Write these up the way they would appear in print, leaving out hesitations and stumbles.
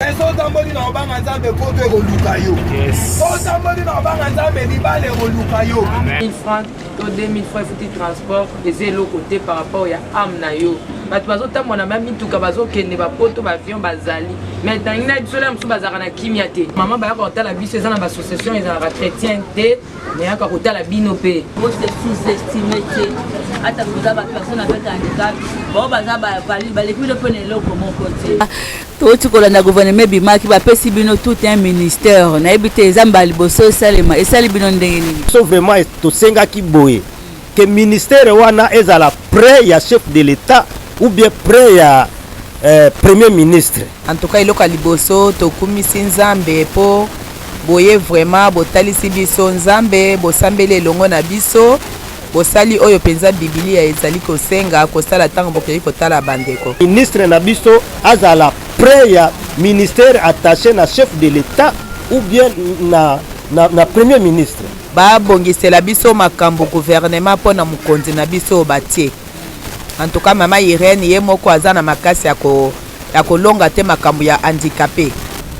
Somebody na obanga nzambe poto ekoluka yo. Somebody na obanga nzambe libala ekoluka yo. 1000 francs to 2000 francs futi transport eza eloko te par rapport ya âme na yo. Bato bazotambola na mituka bazokende bapoto baavion bazali mais ntangi na biso la mosusu bazalaka na kimia te. Mama bayaka kotala biso eza na bassociation ezalaka chrétien te mais yaka kotala bino mpe sous-estimé te ata koza bapersone avec handicap bao baza baleki bino mpo na eloko moko te. Toti kolanda gouvernement bimaki bapesi bino tout un ministère nayebi te eza mbala liboso esalema esali bino ndenge nini. So vraiment tosengaki boye ke ministère wana ezala près ya chef de l'État ou bien près ya premier ministre. En tout cas iloko liboso tokumisi nzambe po boye vraiment botalisi biso nzambe bosambeli elongo na biso bosali oyo penza Biblia ezali kosenga kosala tango bokeli kotala bandeko. Ministre na biso azala près ya ministère attaché na chef de l'État ou bien na premier ministre. Babongisela biso makambo gouvernement po na mukonzi na biso batie. En tout cas mama Irene ye moko aza na makasi ya kolonga te makambo ya handicapé.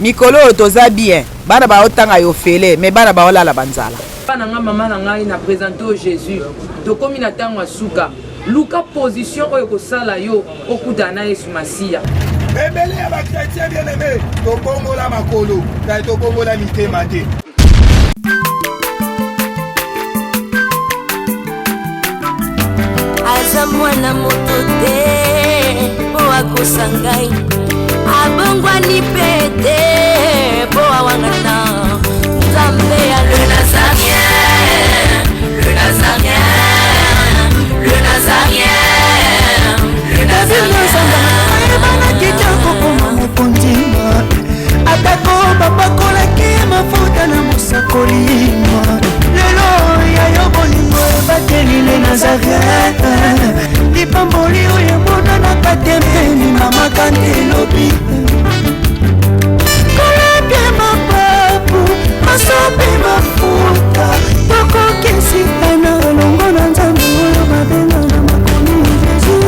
Mikolo toza bien bana baotanga yo fele mais bana baolala banzala. Bana nga mama na ngai na présenter au Jésus tokomi na tango asuka luka position oyo kosala yo okuta na Yesu Masiya. Ebele ya bakretien bien aimé tokongola makolo na tokongola mitema te. Aza mwana moto te po akosangai abongwani pete po awangata nzambe ya le Nazarien, le Nazarien, le Nazarien, le Nazarien. Ebana kitoko koma mokondima atako bapakolaki mafuta na mosakolima lelo yayo bolingo ebateli le Nazareth lipamboli oyo emonanaka tembeni mama kandelobi koleke mapapu masope mafuta tokokisika na longo na nzambe oyo babenga na makomi Jésus.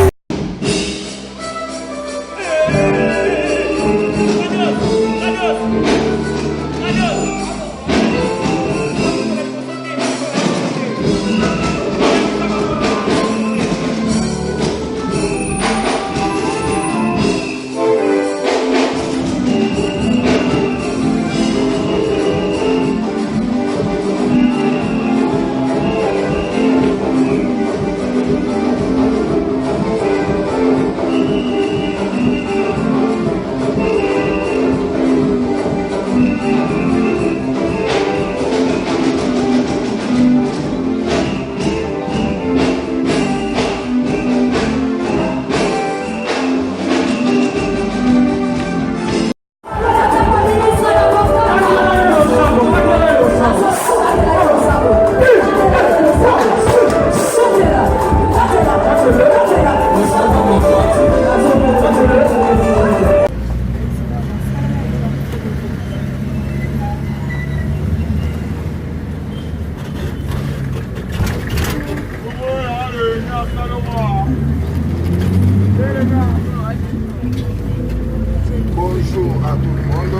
Bonjour à tout le monde.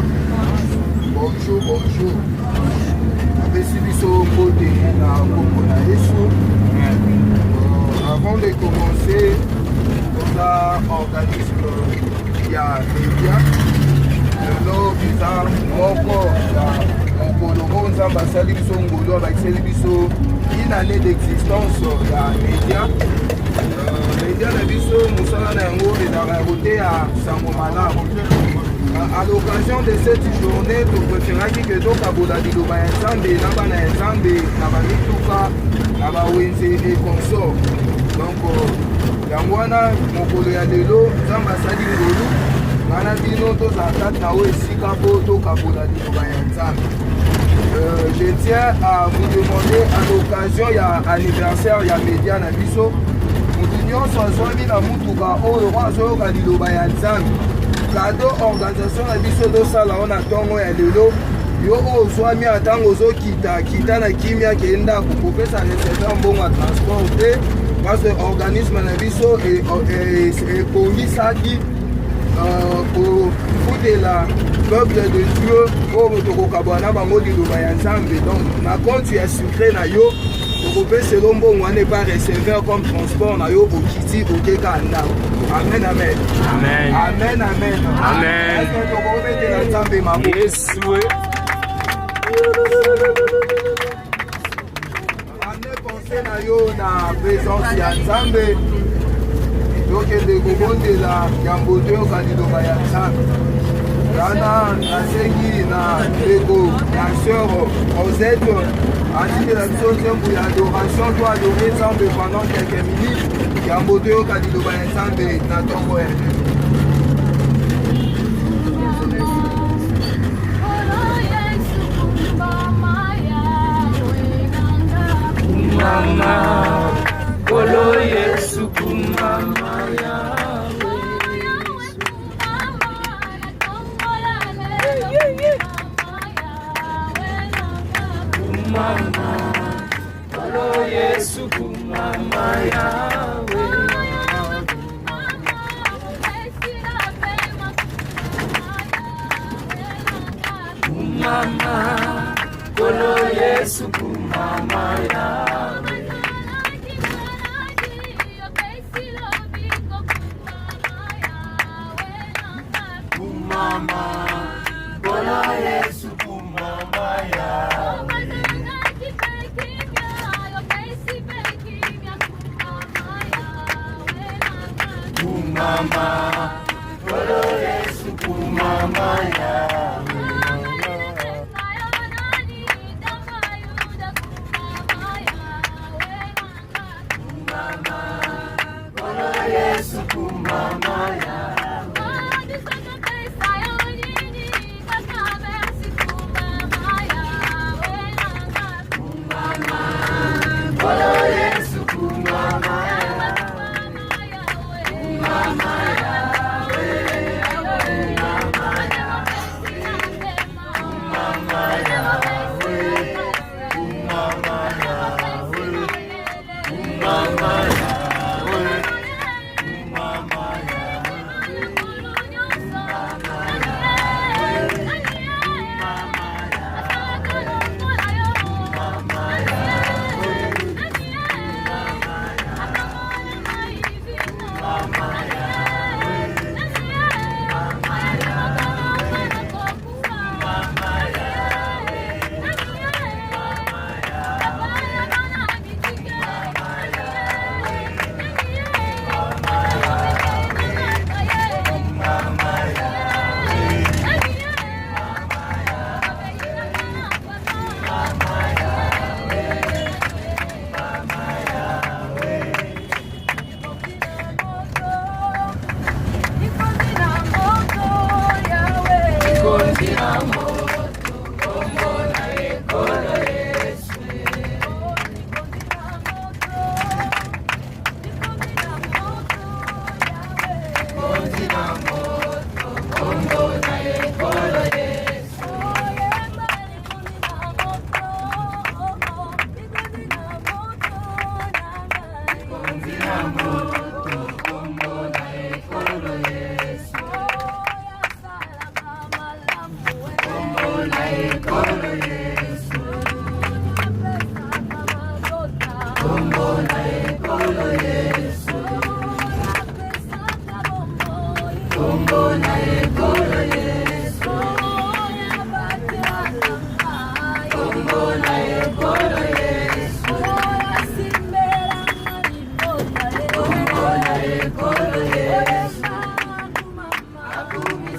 Bonjour. Avant de commencer, on a organisme il y a média. Le nom bizarre, une année d'existence de média. Média na biso musala na yango ezalaka à Sangomala. À l'occasion de cette journée, nous préférons que nous avons dit que et consorts. Donc, Yangwana, Mokolo ya lelo, Zamba Sadi Ngolu, Nana Bino, Tozakat, Nao et Sikapoto, Kabola Dinobayanzam. Je tiens à vous demander, à l'occasion, il y a anniversaire, il y a média Nabiso, nous avons choisi la Moutuka, au roi Zoga Dinobayanzam. Cadeau organisation na biso do sala on atongo ya lelo yo ozwa mi atango zo kita na kimia kenda kokopesa nécessaire mbongo ya transport te parce que organisme na biso et komisaki pour foutre la peuple de Dieu oyo tokokabwana bango liloba ya Nzambe. Donc na compte ya sucré na yo tokopesa mbongo wana epa receveur comme transport na yo okiti okeka ndako. Amen, amen. Amen. Amen, amen. Amen. Est-ce que tokobetela Nzambe maboko? Yes, oui. Ane pense na yo na présence ya Nzambe. Tokende kobondela yambo toyoka liloba ya Nzambe. Kana nasengi na ndeko na sœur Rosette andikela biso nzembo ya adoration to adore Nzambe pendant quelques minutes yambo toyoka liloba ya Nzambe na ntongo ya Mama, Kolo Yesu kumama Mama, Kolo Yesu kumama yawe. Mama, Kolo Yesu kumama yawe. Mama, Kolo Yesu kumama yawe. Mama, Kolo Yesu kumama yawe. Mama, Kolo Yesu kumama yawe. Mama, Kolo Yesu kumama yawe.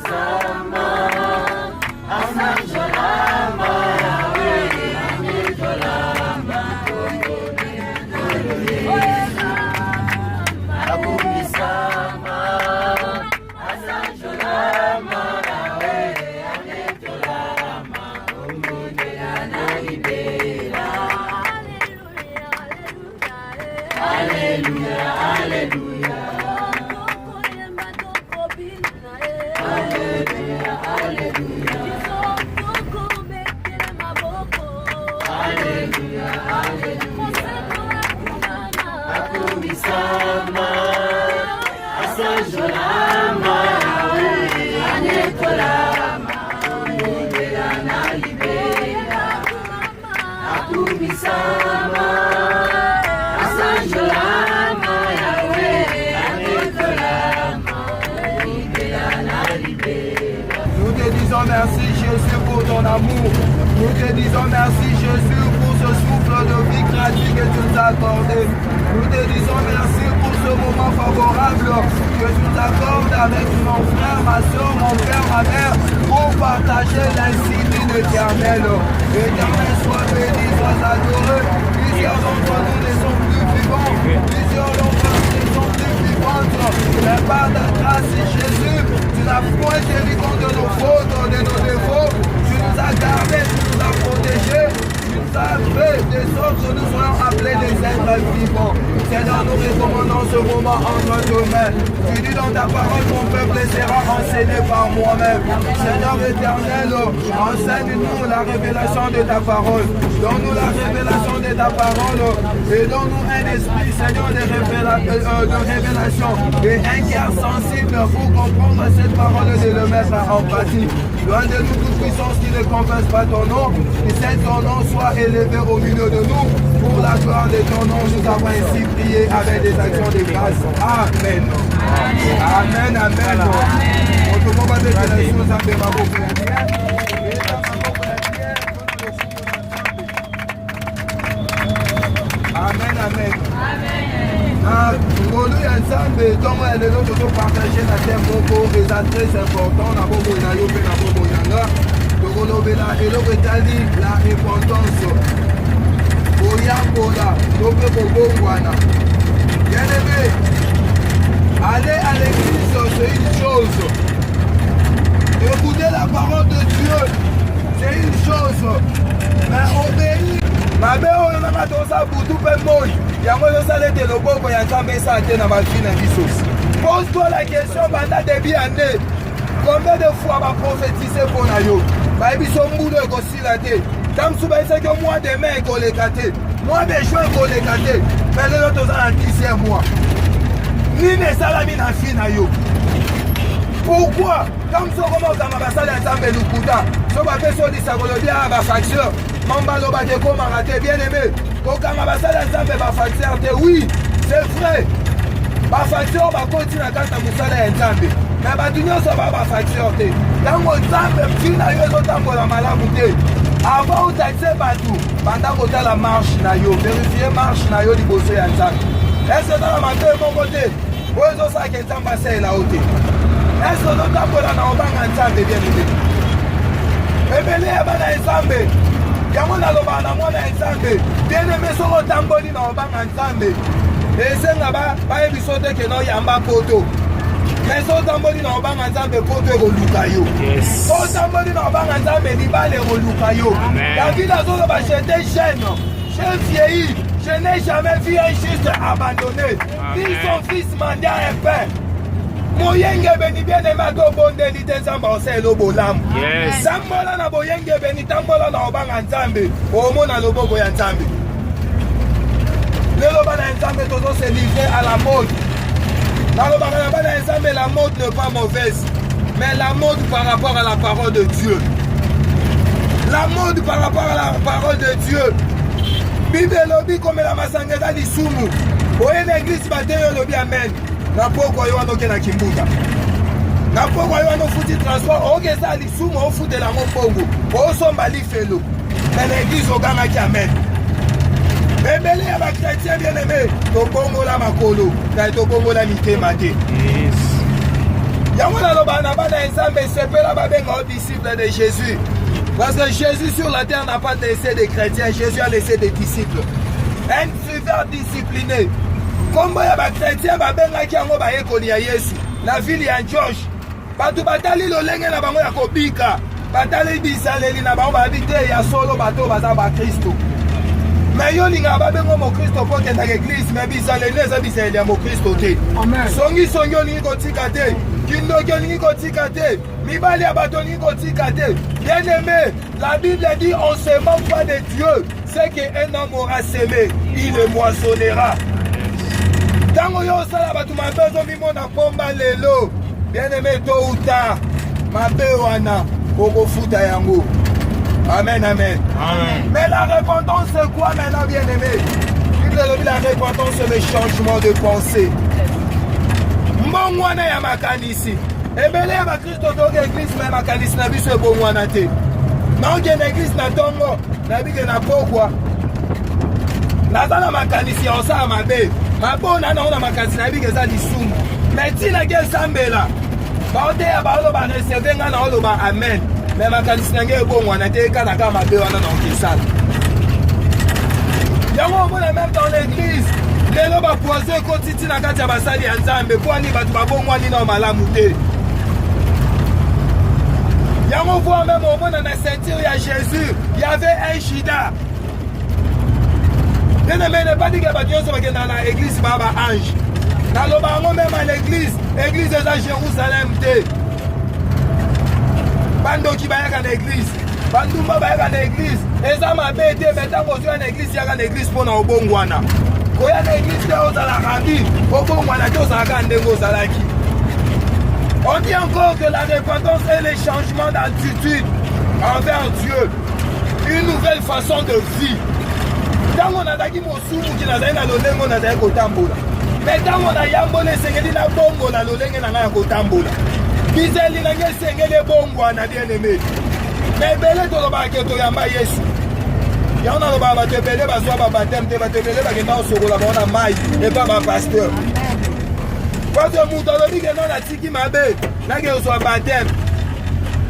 Sama, asam shalama. disons merci Jésus pour ton amour. Nous te disons merci Jésus pour ce souffle de vie gratuit que tu nous as accordé. Nous te disons merci pour ce moment favorable que tu nous accordes avec mon frère, ma soeur, mon père, ma mère pour partager l'insigne éternel. Éternel, sois béni, sois adoré. Plusieurs d'entre nous ne sont plus vivants. Plusieurs d'entre nous ne sont plus vivantes. Mais par ta grâce, Jésus, tu n'as point tenu compte de nos fautes, de nos défauts. Tu nous as gardés, tu nous as protégés. Tu nous as fait de sorte que nous soyons appelés des êtres vivants. Seigneur, nous recommandons ce moment entre tes mains. Tu dis dans ta parole, mon peuple sera enseigné par moi-même. Seigneur éternel, enseigne-nous la révélation de ta parole. Donne-nous la révélation de ta parole et donne-nous un esprit, Seigneur, de révélation et un cœur sensible pour comprendre cette parole et de le mettre en pratique. Loin de nous toute puissance qui ne confesse pas ton nom, que ton nom soit élevé au milieu de nous. Pour la gloire de ton nom, nous avons ainsi prié avec des actions de grâce. Amen. Amen, amen. On te combat de la chose avec ma bouche. Amen, amen. Ngolu ya Nzambe ntongo ya lelo tozopartage na thème moko eza très important na bomoi na yo mpe na bomoi na nga tokolobela eloko etali la repentance koyambola to mpe kobongwana. Bien-aimé, aller à l'église c'est une chose, écouter la parole de Dieu c'est une chose, mais obéir mabe oyo nanga toza butu mpe moi yango ezosala ete loboko ya Nzambe esala te na bavi na biso. Pose-toi la question banda début année, combien de fois baprophétise mpo na yo bayebi so mbulu ekosila te ntango mosusu bayesaki yo mois de mai ekoleka te, mois de juin ekoleka te, me lelo toza na 10e mois. Nini esalami na fi na yo? Pourquoi? Ntango mosusu okoma kozanga basala ya Nzambe lukuta so bapesi odisa kolobi ya bafacteur mambalo batekomaka te. Bien aimé, kokanga basala ya Nzambe bafacteur te. Oui, c'est vrai, bafacteur bakoti na kati na mosala ya Nzambe, me bato nyonso bafacteur te. Ntango Nzambe mfina yo ezotambola malamu te, avant otaxe bato banda kotala marche na yo, verifie marche na yo liboso ya Nzambe. Ese eza na mabe moko te oyo ezosalaka Nzambe asalela yo te? Ese ozotambola na obanga Nzambe? Bien aimé, ebele ya bana Nzambe yango nalobaka na mwana Nzambe. Bien aimé, soko otamboli na obanga Nzambe esenga bayebiso te ke noyamba poto, mais so otamboli na obanga Nzambe poto ekoluka yo. Otamboli na obanga Nzambe libala ekoluka yo. David azoloba j'étais jeune, j'ai vieilli, je n'ai jamais vu un juste abandonné, ni son fils mendiant un pain. Moyenge beni bien aimé tobondeli te Nzambe osala bolamu. Tambola na boyenge beni, tambola na obanga Nzambe omona loboko ya Nzambe. Lelo bana Nzambe tozo se livrer à la mode. Nalobaka na bana Nzambe, la mode n'est pas mauvaise, mais la mode par rapport à la parole de Dieu. La mode par rapport à la parole de Dieu. Bible lobi comme la masangeza lisumu. Oye na église bateyo lobi amen. Na poko yo anoke na kimbuta. Na poko yo anofuti transport ogeza lisumu ofutela ngo pongo. Osomba lifelo. Na l'église oganga ki amen. Ebele ya bakretien bien aimé, tobongola makolo, kai tobongola mitema te. Yango naloba na bana Nzambe sepela babenga aux disciples de Jésus. Parce que Jésus sur la terre n'a pas laissé des chrétiens, Jésus a laissé des disciples. Un suiveur discipliné. Kombo ya bakretien babengaki yango bayekoli ya Yesu na ville ya Antioche. Bato batali lolenge na bango ya kobika, batali bisaleli na bango babite ya solo bato baza ba Kristo. Mais yo linga babengo mo Kristo po kenda ke église, mais bisaleli eza bisaleli ya mo Kristo te. Songi songi olingi kotika te, kindoki olingi kotika te, mibali ya bato olingi kotika te. Bien aimé, la Bible dit on se moque pas de Dieu, c'est qu'un homme aura semé, il le moissonnera. Tango yo sala bato mabe ozomimona pomba lelo, bien aimé, tôt ou tard mabe wana okofuta yango. Amen, amen. Amen. Mais la repentance c'est quoi maintenant, bien aimé? La repentance c'est le changement de pensée. Mbongwana ya makanisi. ebele ya bakristo toke eglise me makanisi na biso ebongwana te naokende eglise na ntongo nabike na pokwa naza na makanisi ya osala mabe mabona nango na makanisi nayebiki eza lisumu me ntinaki esambela baoteya baoloba reserve ngai na oloba amen me makanisi nange ebongwana te ekanaka mabe wana na okesala yango omona meme dans l'église lelo bapoise ekoti ntina kati ya basali ya nzambe mpo ani bato babongwani na malamu te yango voi meme omona na ceinture ya Jésus y avait un shida bien-aimé ne pas dire que bato nyonso bakenda na église baa baange naloba yango meme à l'église église eza Jérusalem te bandoki bayaka na église bandumba bayaka na église eza mabe te me ntango ozoya na église yaka na église mpo na obongwana koya na église te ozala randi obongwana te ozalaka ndenge ozalaki. On dit encore que la repentance est le changement d'attitude envers Dieu, une nouvelle façon de vie. Ntango nazalaki mosumuki nazali na lolenge nazali kotambola me ntango nayambola esengeli na bongola lolenge na ngai ya kotambola bizeli nange esengeli ebongwana bien-aimé me ebele tolobaka ke toyamba Yesu yango nalobaka bato ebele bazwa babateme te bato ebele bakenda kosokola bango na mai epa bapasteur parce moto alobi ke non natiki mabe nake kozwa bateme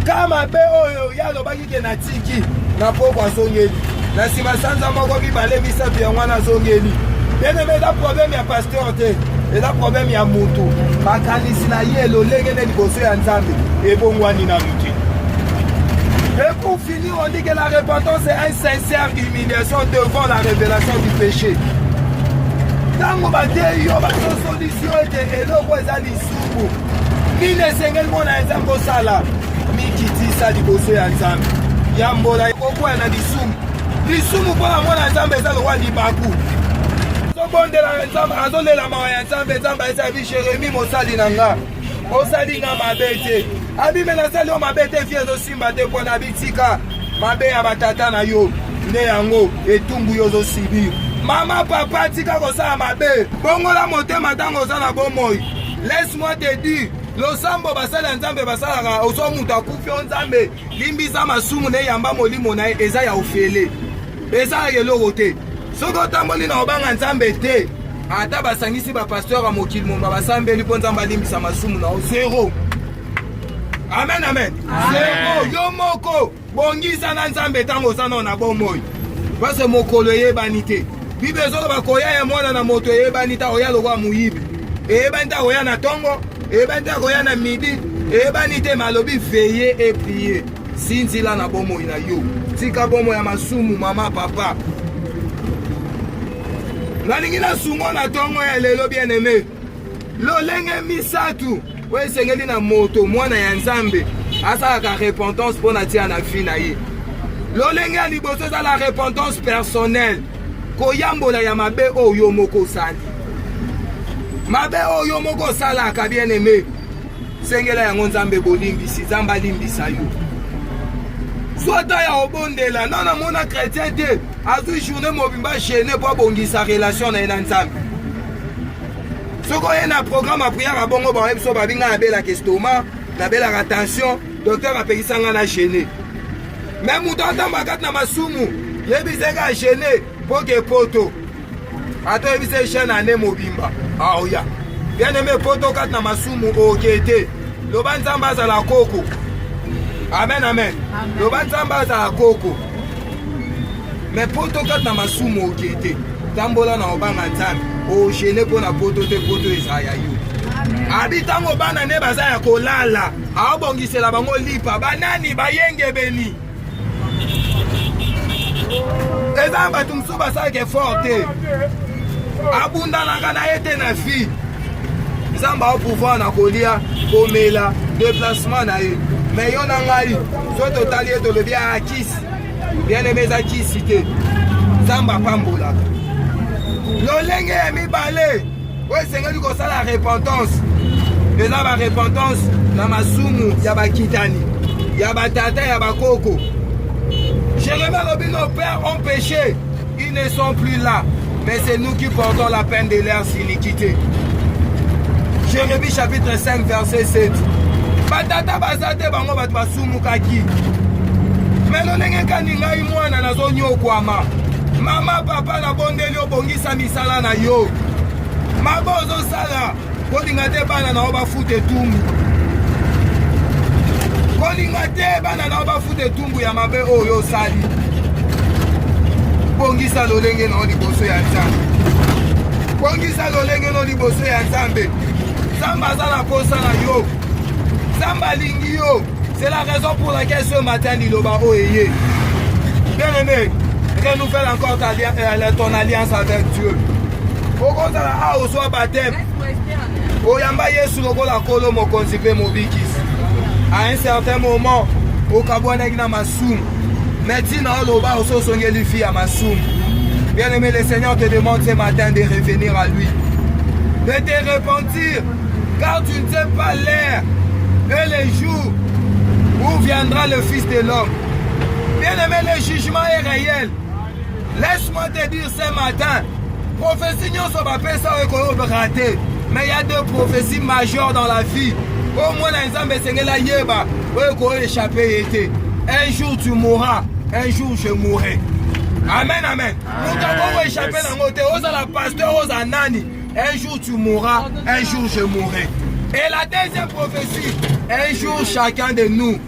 ka mabe oyo ye alobaki ke natiki na poko asongeli na nsima sanza moko mibale misato yango wana azongeli bien-aimé eza problème ya pasteur te eza problème ya moto makanisi na ye lolenge nde liboso ya nzambe ebongwani na luti. Et pour finir, on dit que la repentance est une sincère humiliation devant la révélation du péché. Tango bate yo bato solution ete eloko eza lisumu nini esengeli mona nzambe osala mikitisa liboso ya nzambe yambola okoya na lisumu mpona mona nzambe eza lokwa libaku azobondela nzambe azolela mawa ya nzambe nzambe eza bi Jérémi mosali na nga osali nga mabe te abime nasali yo mabe te vie ezosimba te mpona bitika mabe ya batata na yo nde yango etumbu yo ozosibir mama papa tika kosala mabe bongola motema ntango oza na bomoi laisse-moi te dire losambo basali ya nzambe basalaka ozo mutu akufi o nzambe limbisa masumu na eyamba molimo na ye eza ya ofele eza ya eloko te soki otamboli na obanga nzambe te ata basangisi bapasteur ya mokili momba basambeli mpo nzambe alimbisa masumu na o zero. Amen, amen. Zero yo moko bongisa na nzambe ntango oza na bomoi parce mokolo eyebani te bible ezoloba koya ya mwana na moto eyebani ta oya lokwa moyibi eyebani ta koya na ntongo eyebani ta koya na midi eyebani te malobi veye et prier sinzila na bomoi na yo tika bomoi ya masumu mama papa nalingi nasungo na ntongo ya lelo bien-aimé lolenge misatu oyo esengeli na moto mwana ya nzambe asalaka repentance mpo na tia na vi na ye lolenge ya liboso eza la repentance personnelle koyambola ya mabe oyo moko osali mabe oyo moko osalaka bien-aimé sengela yango nzambe bolimbisi nzambe alimbisa yo swata ya obondela nana mona chrétien te azwi journée mobimba chaîne mpo abongisa relation na ye na nzambe soki oye na programme ya prière abongo baoye biso babinga nabelaka estoma nabelaka tension docteur apekisanga na chaîne me moto atamba kati na masumu yebiseka ya chaîne mpo ke poto ata oyebisa chaîne ane mobimba aoya bien-aimé poto kati na masumu oke te loba nzambe azala koko amen amen loba nzambe azala koko me poto kati na masumu oke te tambola na obanga nzambe ogene mpo na poto te poto eza ya yo abi ntango bana nde baza ya kolala aobongisela bango lipa banani bayengebeli eza bato mosusu basalaka effort te abundanaka na ye te na vie nzambe aopouvoir na kolia komela déplacement na ye me yo na ngai so totali ye tolobi akisi bien-aimé eza kisi te nzambe apambolaka lolenge ya mibale oyo esengeli kosala repentance eza barepentance na masumu ya bakitani ya batata ya bakoko Jérémie alobi nos pères ont péché ils ne sont plus là mais c'est nous qui portons la peine de leurs iniquités. Jérémie chapitre 5 verset 7 batata baza te bango bato basumukaki me lolenge kani ngai mwana nazonyokwama mama papa nabondeli obongisa misala na yo mabe ozosala kolinga te bana na yo bafuta etumbu kolinga te bana na yo bafuta etumbu ya mabe oyo osali bongisa lolenge na yo liboso ya nzambe bongisa lolenge na yo liboso ya nzambe nzambe aza na posa na yo nzambe alingi yo. C'est la raison pour laquelle ce matin liloba oyeye bien-aimé renouvelle encore ton alliance avec Dieu okozala a ozwa baptême oyamba Yesu lokola kolo mokonzi mpe mobikisi à un certain moment okabwanaki na masumu mais ntina oloba ososongeli fi ya masumu. Bien-aimé, le Seigneur te demande ce matin de revenir à lui, de te repentir, car tu ne sais pas l'heure et les jours où viendra le Fils de l'homme. Bien-aimé, le jugement est réel. Laisse-moi te dire ce matin, prophétie nyonso bapesa oyo raté, mais il y a deux prophéties majeures dans la vie. Au moins dans Nzambe sengela yeba oyo échappé été. Un jour tu mourras, un jour je mourrai. Amen, amen. Nous avons échappé dans notre ose la pasteur ose nani. Un jour tu mourras, un jour je mourrai. Et la deuxième prophétie, un jour chacun de nous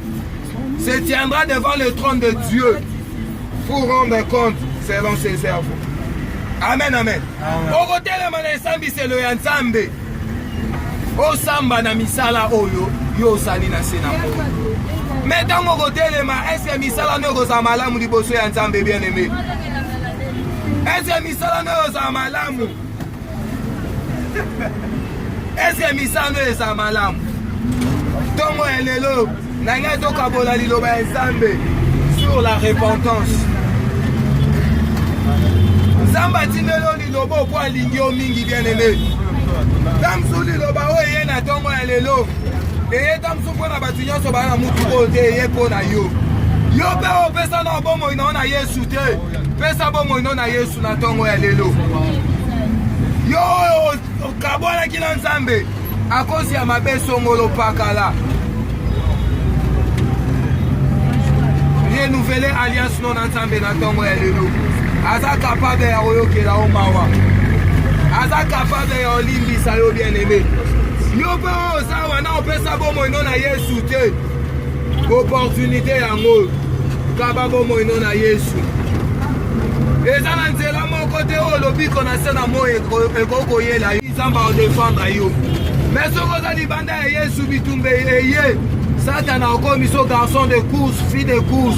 se tiendra devant le trône de Dieu pour rendre compte selon ses œuvres. Amen, amen. Au côté de mon ensemble, c'est le ensemble. Au samba na misala oyo, yo sali na senamo. Mais dans mon côté, est-ce que misala ne goza malamu liboso ya nzambe bien aimé? Est-ce que misala ne goza malamu? Est-ce que misala ne goza malamu? Tongo elelo, nanga toka bola liloba nzambe sur la repentance. Nzamba tinelo lilobo po alingio mingi bien aimé. Tamsu liloba oye na tongo elelo. Et tamsu pona batinyo so bana mutu kote ye pona yo. Yo pe o pesa na bomo ino na Yesu te. Pesa bomo ino na Yesu na tongo elelo. Yo kabona kina nzambe akosi ya mabeso ngolo pakala. Renouveler alliance non ensemble na tongo elelo. Aza capable ya oyokela o mawa. Aza capable ya olimbisa yo bien aimé. Yo pe oza wana opesa bomo ino na Yesu te. Opportunité yango kaba bomo ino na Yesu. Eza na nzela moko te oyo lobi kona se na mo ekokoyela yo. Nzamba odefendre yo. Mais soko za libanda ya Yesu bitumbe eye. Satan akomi so garçon de course, fille de course.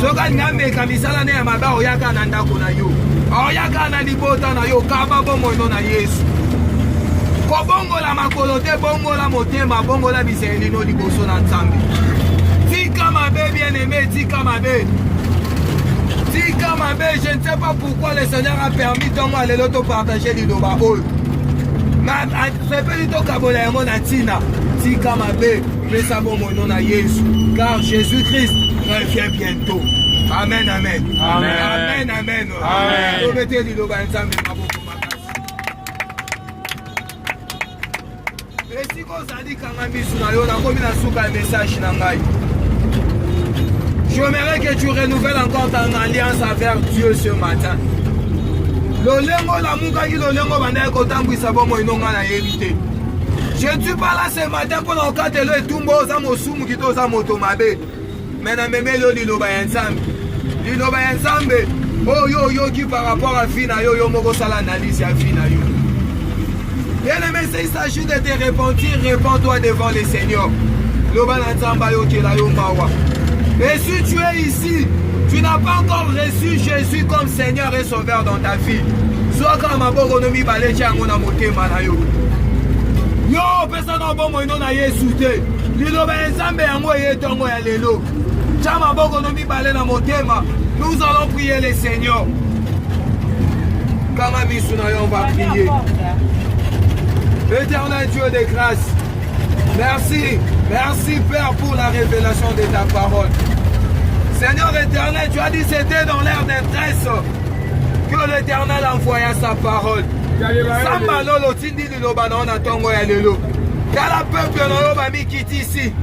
Soka ngameka misala ne ya maba oyaka na ndako na yo. Oyaka na libota na yo kaba bomo ino na Yesu. Kobongola makolo te bongola motema bongola biseli no liboso na nzambe. Tika mabe bien aimé, tika mabe. Tika mabe, je ne sais pas pourquoi le Seigneur a permis donc à l'éloto partager liloba oyo. Ma repeli to kabola yango na tina. Tika mabe, pesa bomo no na Yesu, car Jésus-Christ revient bientôt. Amen, amen. Amen, amen, amen. Amen. Obete liloba nzambe maboko makasi. Esi ko zali kanga misu na yo na komi na suka message na ngai. J'aimerais que tu renouvelles encore ton alliance avec Dieu ce matin. Lolengo la muka ki lolengo banda ko tambwisa bomo inonga na yebite. Je ne suis pas là ce matin pour l'encadrer le tumbo za mosumu kito za moto mabe. Mais na memelo liloba ensemble. Liloba ensemble. Oh yo qui par rapport à fina yo moko sala analyse ya fina yo. Bien aimé, il s'agit de te repentir, répands-toi devant le Seigneur. Loba na nzamba yo kela yo mawa. Et si tu es ici, tu n'as pas encore reçu Jésus comme Seigneur et Sauveur dans ta vie. Sois comme un bon renommé balé chango na motema na yo. Yo, pesa na bomo ino na Yesu te. Liloba nzambe yango ye tongo ya lelo. Chama boko no mi balé na motema. Nous allons prier le Seigneur. Kama misu na yo, on va prier. Éternel Dieu de grâce, merci, merci Père pour la révélation de ta parole. Seigneur éternel, tu as dit c'était dans l'air détresse que l'Éternel envoya sa parole. Samba lolo tindi liloba na tongo ya lelo. Kala peuple na yo bami kiti ici.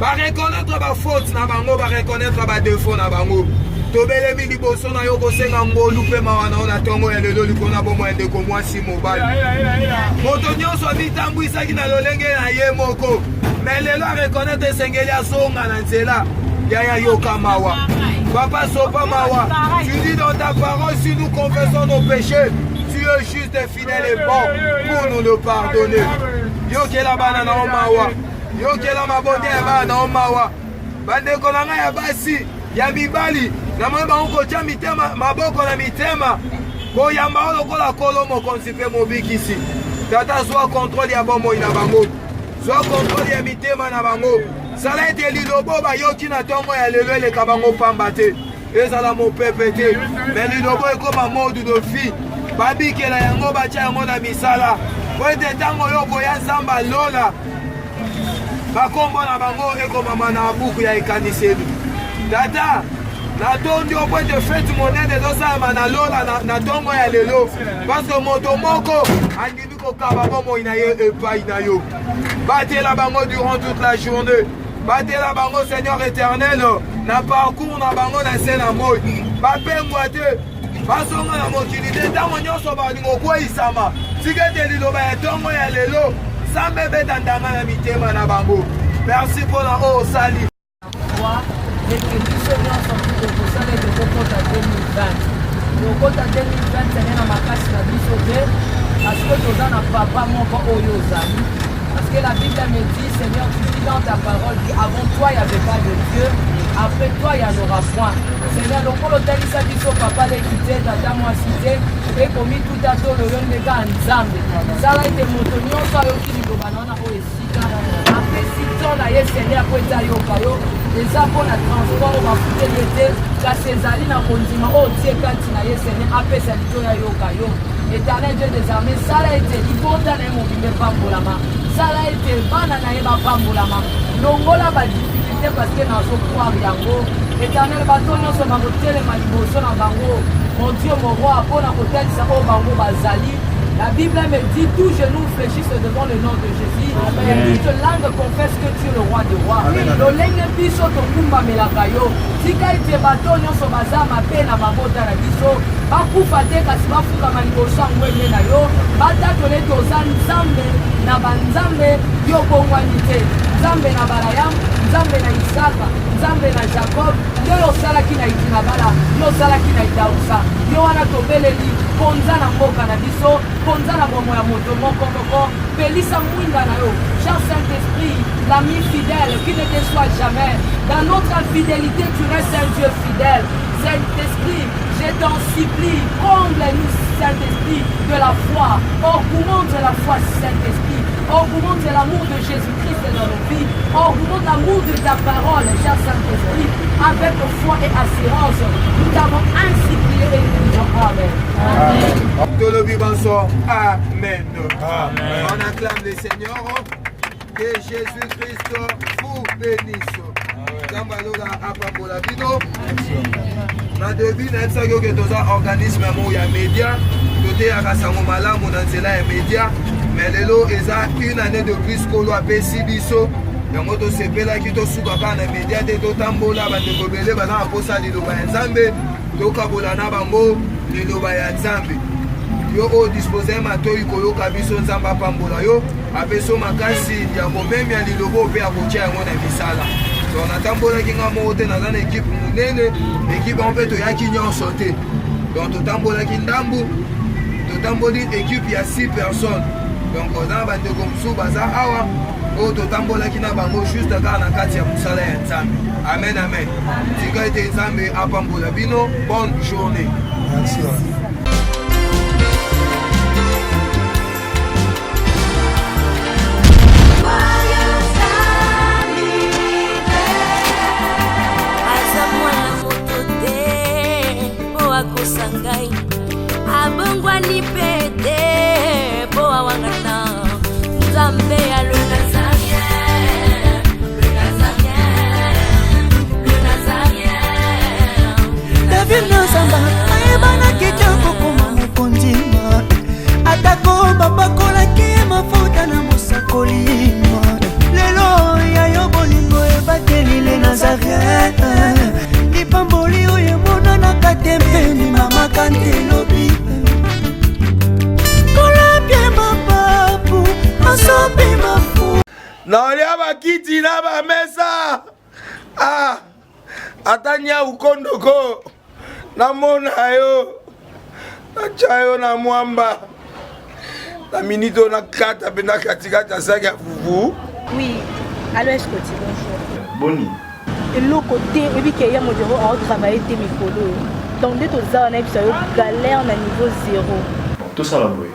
bareconnaître bafaute na bango bareconnaître badefo na bango tobelemi liboso na yo kosenga ngolu mpe mawa na yo na ntongo ya lelo likolo na bomoi ya ndeko mwasi mobali moto nyonso abitambwisaki na lolenge na ye moko me lelo areconnaître esengeli azonga na nzela yaya yoka mawa papa sopa mawa tu dis dans ta parole si nous confessons nos péchés tu es juste et fidèle et bon pour nous le pardonner yokela bana na yo mawa yokela mabonde ya bana na yo mawa bandeko na ngai ya basi ya mibali na moi bango kotia mitema maboko na mitema koyamba o lokola kolo mokonzi mpe mobikisi tata zwa kontrole ya bomoi na bango zwa kontrole ya mitema na bango sala ete lilobo bayoki na ntongo ya lelo eleka bango pamba te ezala mopepe te me lilobo ekoma mode de vie babikela yango batya yango na misala po ete ntango oyo boya nzambe alola bakombo na bango ekomama na buku ya ekaniseli tata natondi opo ete fete monene ezosalama na lola na ntongo ya lelo parceke moto moko andimi kokaba bomoi na ye epai na yo batela bango durant toute la journée batela bango seigneur éternel na parcours na bango na se na moi bapengwa te bazonga na mokili te ntango nyonso balingi okweyisama tika ete liloba ya ntongo ya lelo nzambe ebeta ndanga na mitema na bango merci mpona oyo osali okota 2020 sene na makasi na biso te parceke toza na papa moko oyo ozali parce que la Bible me dit Seigneur tu dis dans ta parole qu'avant toi il n'y avait pas de Dieu après toi il n'y en aura point Seigneur lokolo otalisa biso papa lekite tata mwasi te ekomi tuta to lolondeka ya nzambe sala ete moto nyonso ayoki liloba na wana oyo esika apesi to na ye Seigneur po ete ayoka yo eza mpona transport oyo bafuteli ete kasi ezali na kondima oyo tie kati na ye Seigneur apesa lito ya yoka yo Éternel Dieu des armées sala ete libota na ye mobimbe epambolama sala ete bana na ye bapambolama longola badifficulté parce que nazokware yango Éternel bato nyonso bakotelema liboso na bango mon Dieu mon roi mpona kotalisa oyo bango bazali. La Bible me dit tout genou fléchisse devant le nom de Jésus et toute langue confesse que tu es le roi des rois. Lolenge biso tokumbamelaka yo tika ete bato nyonso baza mabe na mabota na biso bakufa te kasi bafukama liboso ya ngwenge na yo batatole toza nzambe na banzambe yo bongwani te nzambe na Balaam nzambe na Isaka nzambe na Jacob yo osalaki na itinabala yo osalaki na idausa yo wana tobeleli ponza na mboka na biso ponza na bomo ya moto moko moko pelisa mwinda na yo cher Saint-Esprit l'ami fidèle qui ne déçoit jamais dans notre infidélité tu restes un Dieu fidèle Saint-Esprit je t'en supplie comble-nous Saint-Esprit de la foi augmente la foi Saint-Esprit augmente l'amour de Jésus-Christ dans nos vies augmente l'amour de ta parole cher Saint-Esprit avec foi et assurance nous t'avons ainsi prié et nous disons Amen. Amen. Tolobi bonsoir. Amen. Amen. On acclame le Seigneur. Que Jésus-Christ vous bénisse. Zambalola apambola bino. Na debi na etsago ke toza organisme mo ya média. Tote ya kasango malamu na nzela ya média. Mais lelo eza une année de plus kolo apesi biso. Yango tosepelaki tosuka kaka na média te totambola bandeko bele baza na posa liloba ya Nzambe tokabola na bango liloba ya Nzambe yo oyo dispose matoi koyoka biso Nzambe apambola yo apeso makasi ya komemi ya lilobo mpe ya kotia yango na misala donc natambolaki nga moko te naza na ekipe monene ekipe yango mpe toyaki nyonso te donc totambolaki ndambu totamboli ekipe ya 6 personnes donc oza na bandeko mosusu baza awa oyo totambolaki na bango juste kaka na kati ya mosala ya Nzambe amen amen tika ete Nzambe apambola bino bonne journée. Merci. Kusangai abongwa ni pete boa wangata Nzambe ya luna zaye David Nzamba ayebana kitoko kuma mukondima atako babakolaki mafuta na mosakolima lelo ya yo bolingo eba Ah, atanya ukondoko. Namona yo. Nachayo na mwamba. La minute on a 4 bena katikata saga fufu. Oui. Allô, est-ce que tu bonjour. Boni. Et l'autre côté, et puis qu'il y a mon bureau à travailler tes micros. Donc dès que ça on a eu galère na niveau 0. Tout ça là boy.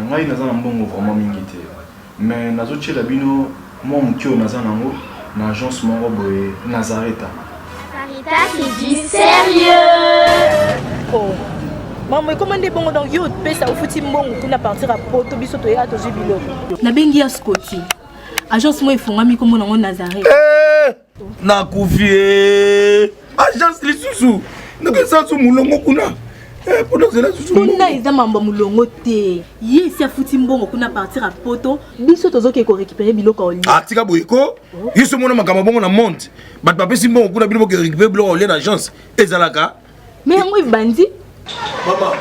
Moi il naza na mbongo vraiment mingité. Mais nazo tchela bino moi mukio naza nango na agence moko boy Nazareta. Sarita qui dit sérieux. Oh. Maman, comment des bons donc yo pe ça au fouti mbongo kuna partir à poto biso to ya to jibilo. Na bengi ya Scotty. Agence moi ifungami comme nango Nazareta. Na kufie. Agence lisusu. Ndeke sansu mulongo kuna. Pour cela susu. Kuna iza mambo mulongo te. Ye si afuti mbongo kuna partir à poto biso tozoke ko récupérer biloko oli. Ah tika boyeko. Yiso mona makama bongo na monte. Bat papa si mbongo kuna biloko récupérer biloko oli na agence. Ezalaka. Mais yango ibandi. Maman.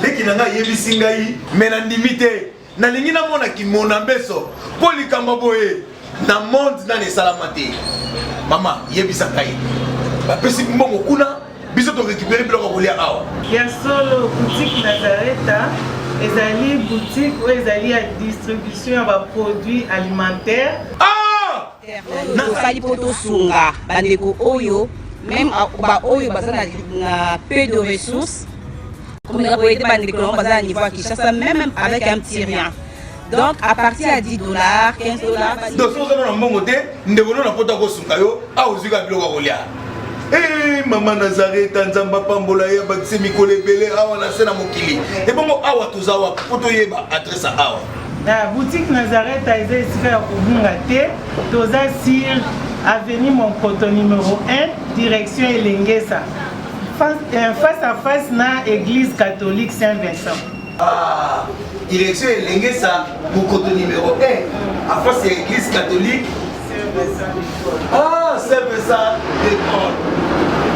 Leki nanga yebisi ngai mena ndimite. Na lingi na mona ki mona beso. Poli kamba boye. Na monde na ne salamate. Mama yebisa ngai. Ba pesi mbongo kuna biso to récupérer biloko kolia awa. Ya solo boutique Nazareta ezali boutique où ezali ya distribution ya ba produits alimentaires. Ah! Na sali poto sunga bandeko oyo même ba oyo bazana na peu de ressources. Comme on a été bandeko bazana niveau Kinshasa même avec un petit rien. Donc à partir à $10, $15. Donc si on a un bon côté, nous devons la photo ko sunga yo, a ozuka biloko kolia. Eh maman Nazareta nzamba pambola ya bakise mikole belé awa na sena mokili. Et bongo awa tozawa photo yeba adresse awa. La boutique Nazareta est ici à Obungate, toza sur avenue Monkoto numéro 1, direction Elengesa. Face à face na église catholique Saint-Vincent. Ah, direction Elengesa, Monkoto numéro 1, à face de l'église catholique Saint-Vincent. Ah, Saint-Vincent d'école.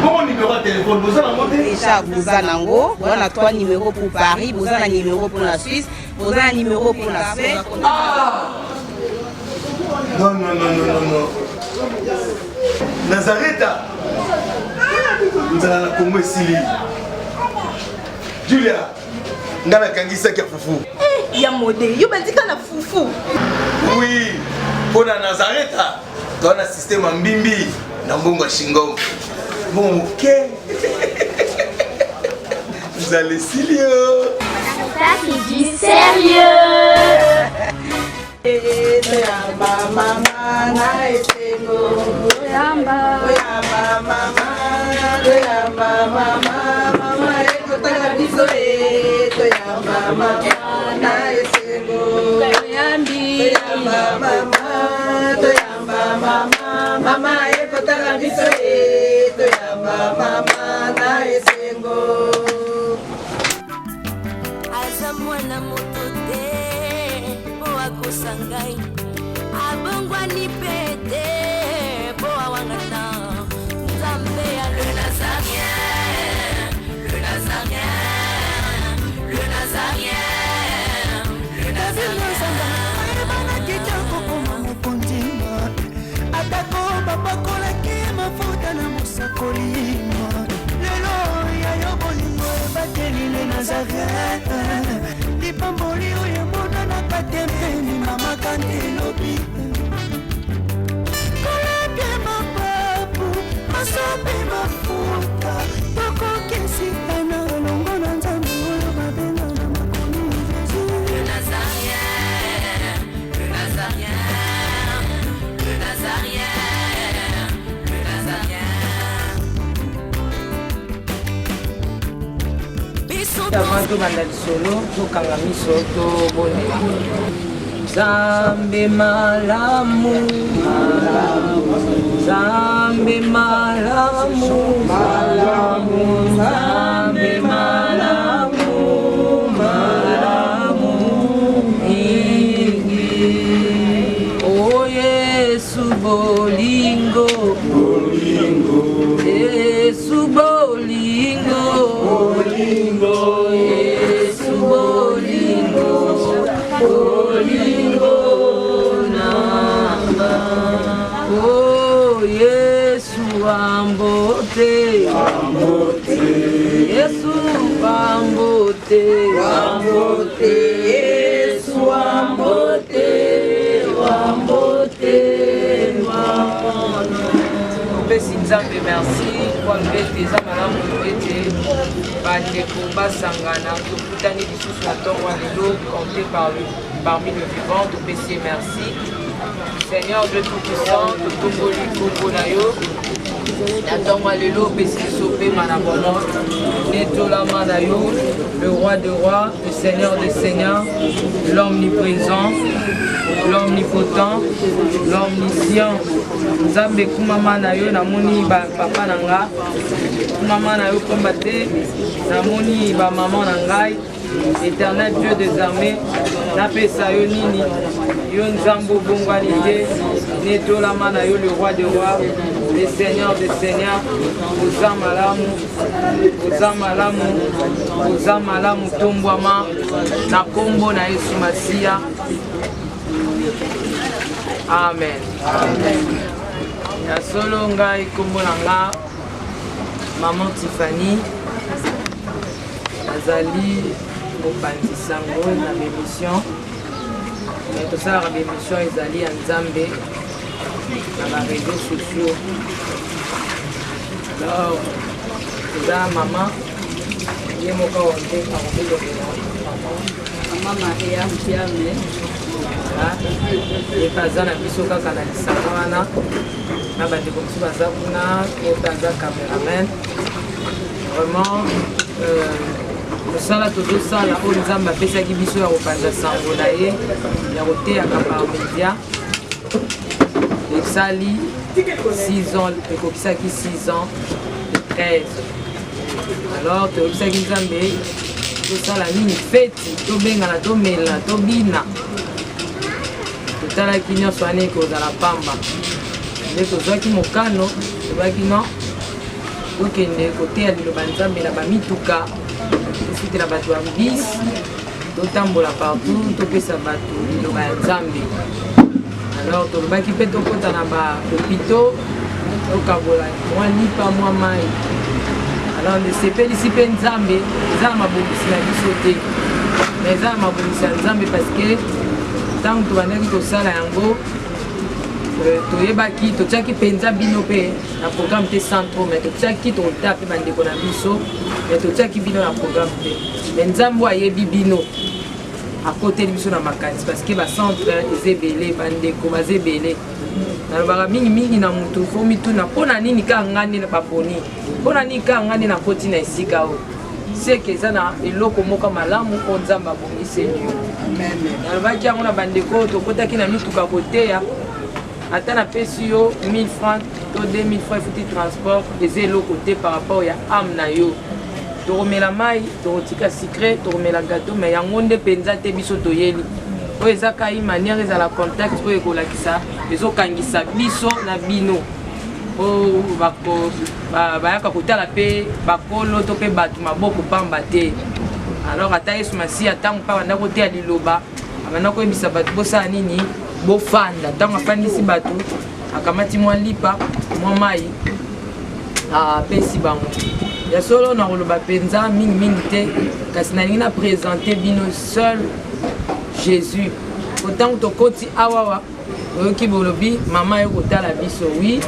Bon numéro de téléphone, vous avez monté déjà vous avez nango, on a 3 numéros pour Paris, vous avez un numéro pour la Suisse, vous avez un numéro pour la Suède. Ah! Non, non, non, non, non, non. Nazareta. Nous allons la Congo Sili. Julia, ngana kangisa kia fufu. Eh, ya modé, yo bandika na fufu. Oui, pour la Nazareta, dans un système en bimbi, dans Bongo Shingo. Bon, ok. Vous allez Silio. Sarita qui dit sérieux. Aza mwana moto te po akosangai abongwani pete po awangana nzambe ya le Nazarien, le Nazarien, le Nazarien, le Nazarien. Atako bapakolaki mafuta na mosakolima lelo ya yo bolingo ebateli le Nazareta lipamboli oyo emonanaka te mpeni mama kandi elobi kolapie mapapu masopi mafuta tokokisitana elongo na nzambe oyo babenga na makomi Jésus. Le Nazarien, le Nazarien, le Nazarien, le Nazarien. Avant tout banda solo, tokanga miso tobondela. Zambe malamu, Zambe malamu, Zambe malamu, malamu. Oh Yesu bolingo, Yesu bolingo, Yesu bolingo, bolingo namba. Oh Wambote, Yesu wambote, Yesu wambote, opesi nzambe merci kwambe eza malamu ete bandeko basangana tokutani lisusu na ntongo ya lelo compté parmi le vivant topesi merci Seigneur Dieu Tout-Puissant totomboli kombo na yo na ntongo ya lelo opesi biso pema na bomo netolama na yo le roi de rois, le seigneur des seigneurs, l'omniprésent, l'omnipotent, l'omniscient. Nzambe kumama na yo namoni ba papa na nga kumama na yo komba te namoni ba maman na ngai éternel Dieu des armées napesa yo nini yo nzambe obongwani te netolama na yo le roi des rois, le seigneur des seigneurs. Oza malamu tombwama na kombo na Yesu Masiya. Amen. Ya solo ngai kombo na nga maman Tiffany azali kopanzisango na bémission tosalaka bémission ezali ya Nzambe na baréseaux sociaux. Alors eza mama ye moka wonde akobilokela mama Maria Mpiame epaza na biso kaka na lisanga wana na bandeko mosusu baza kuna otaza cameraman. Vraiment mosala tozosala oyo Nzambe apesaki biso ya kopanza sango na ye ya koteyaka par média esali 6 ans ekokisaki 6 ans 13. Alors toyebisaki Nzambe tosala nini feti tobengana tomelana tobina totalaki nyonso wana ekozala pamba nde tozwaki mokano tobaki no okende koteya liloba Nzambe na bamituka tosutela bato ya bis totambola partout topesa bato liloba ya Nzambe. Alors tolobaki mpe tokota na bahopitau tokabola mwa lipa mwa mai. Alors ndesepelisi mpe Nzambe eza na mabongisi na biso te mais eza na mabongisi ya Nzambe parce que ntango tobandaki kosala yango toyebaki totiaki mpenza bino mpe na programme te centro mais totiaki tokota mpe bandeko na biso mais totiaki bino na programme te mais Nzambe ayebi bino akoteli biso na makanisi parce que bacentre eza ebele bandeko baza ebele nalobaka mingimingi na motu fo mituna mpona nini kaka nga nde baponi mpona nini kaka nga nde nakoti na esika oyo seke eza na eloko moko malamu oyo Nzambe abongiseli yo. Nalobaki yango na bandeko oyo tokotaki na mituka koteya ata napesi yo 1000 francs to 2000 francs efuti transport eza eloko te par rapport ya ame na yo. Tokomela mai tokotika secret tokomela gato mais yango nde mpenza te biso toyeli oyo eza kai manière ezala contact oyo ekolakisa ezokangisa biso na bino oyo bayaka kotala mpe bakolo to mpe bato maboko pamba te. Alors ata Yesu Masiya ntango mpa banda koteya liloba abanda koyebisa bato bosala nini bofanda ntango afandisi bato akamati mwa lipa mwa mai apesi bango ya solo na koloba mpenza mingimingi te kasi nalingi na présente bino seul Jésus. Autant tokoti awawa oyoki bolobi mama yo kotala biso oui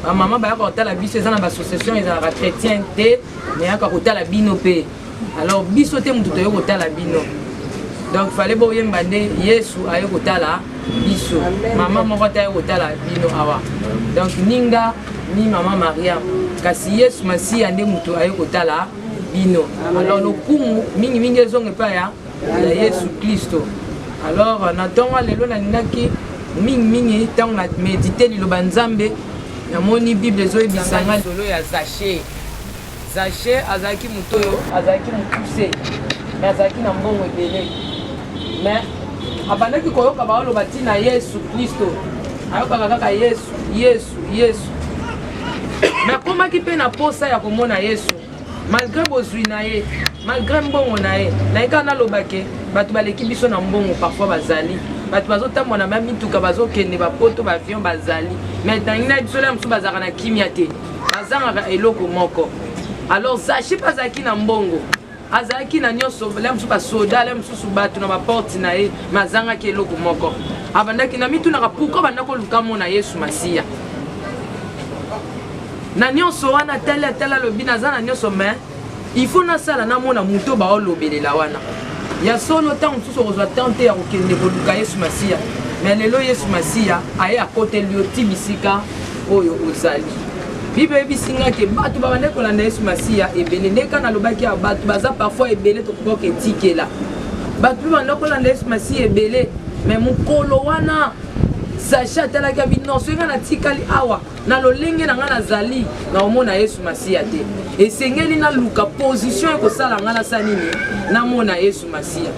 bamama bayaka kotala biso eza na bassociation ezalaka chrétien te mais yaka kotala bino mpe. Alors biso te motu toyo kotala bino donc fallait boyemba nde Yesu ayo kotala biso mama moko te ayo kotala bino awa donc ninga ni mama Maria kasi Yesu Masiya nde motu ayo kotala bino. Alors lokumu mingimingi ezonga epai ya Yesu Kristo. Alors na ntongo lelo nalingaki mingimingi ntango na médite liloba Nzambe namoni Bible ezoyebisa nga solo ya Zaché azalaki moto oyo azalaki mokuse mais azalaki na mbongo ebele mais abandaki koyoka baoloba ntina Yesu Kristo ayokaka kaka Yesu mais akomaki mpe na posa ya komona Yesu malgré bozwi na ye malgré mbongo na ye naye kaka nalobake bato baleki biso na mbongo parfois bazali bato bazotambola na mituka bazokende bapoto bavion bazali mais ntangi na biso lelo mosusu bazalaka na kimia te bazangaka eloko moko alors Zaché bazalaki na mbongo azalaki na nyonso lelo mosusu basoda lelo mosusu bato na baporte na ye mais azangaki eloko moko abandaki na mitunaka pourkui banda koluka mona Yesu Masiya na nyonso wana tala lobi naza na nyonso mais il faut nasala namona moto baolobelela wana ya solo ntango mosusu okozwa tante ya kokende koluka Yesu Masiya mais lelo Yesu Masiya aye akoteli yo ti bisika oyo ozali bible ebisingaki bato babande kolanda Yesu Masiya ebele ndeka nalobaki ya bato baza parfois ebele tokokoka etikela bato babande kolanda Yesu Masiya ebele mais mokolo wana Zaché atalaki abi non soki nga natikali awa na lolenge na nga nazali na omona Yesu Masiya te esengeli naluka position ekosala nga nasala nini namona Yesu Masiya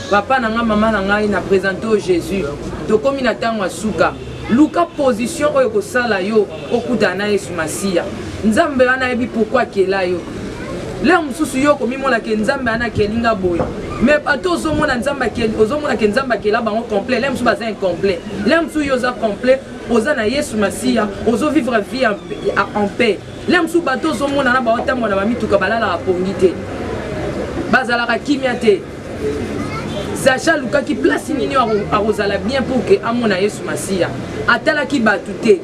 papa na nga mama na ngai na présente o Jésus tokomi na ntango ya suka luka position oyo ekosala yo okutana na Yesu Masiya nzambe wana ayebi pourkui akela yo lelo mosusu yo komimonake nzambe wana akelinga boye mais bato ozomona nzambe akeli ozomonake nzambe akela bango complet lelo mosusu baza incomplet lelo mosusu yo oza complet oza na Yesu Masiya ozovivre vie en paix lelo mosusu bato ozomona na baotambola bamituka balalaka pongi te bazalaka kimia te Zaché alukaki place nini akozala bien pour que amona Yesu Masiya atalaki bato te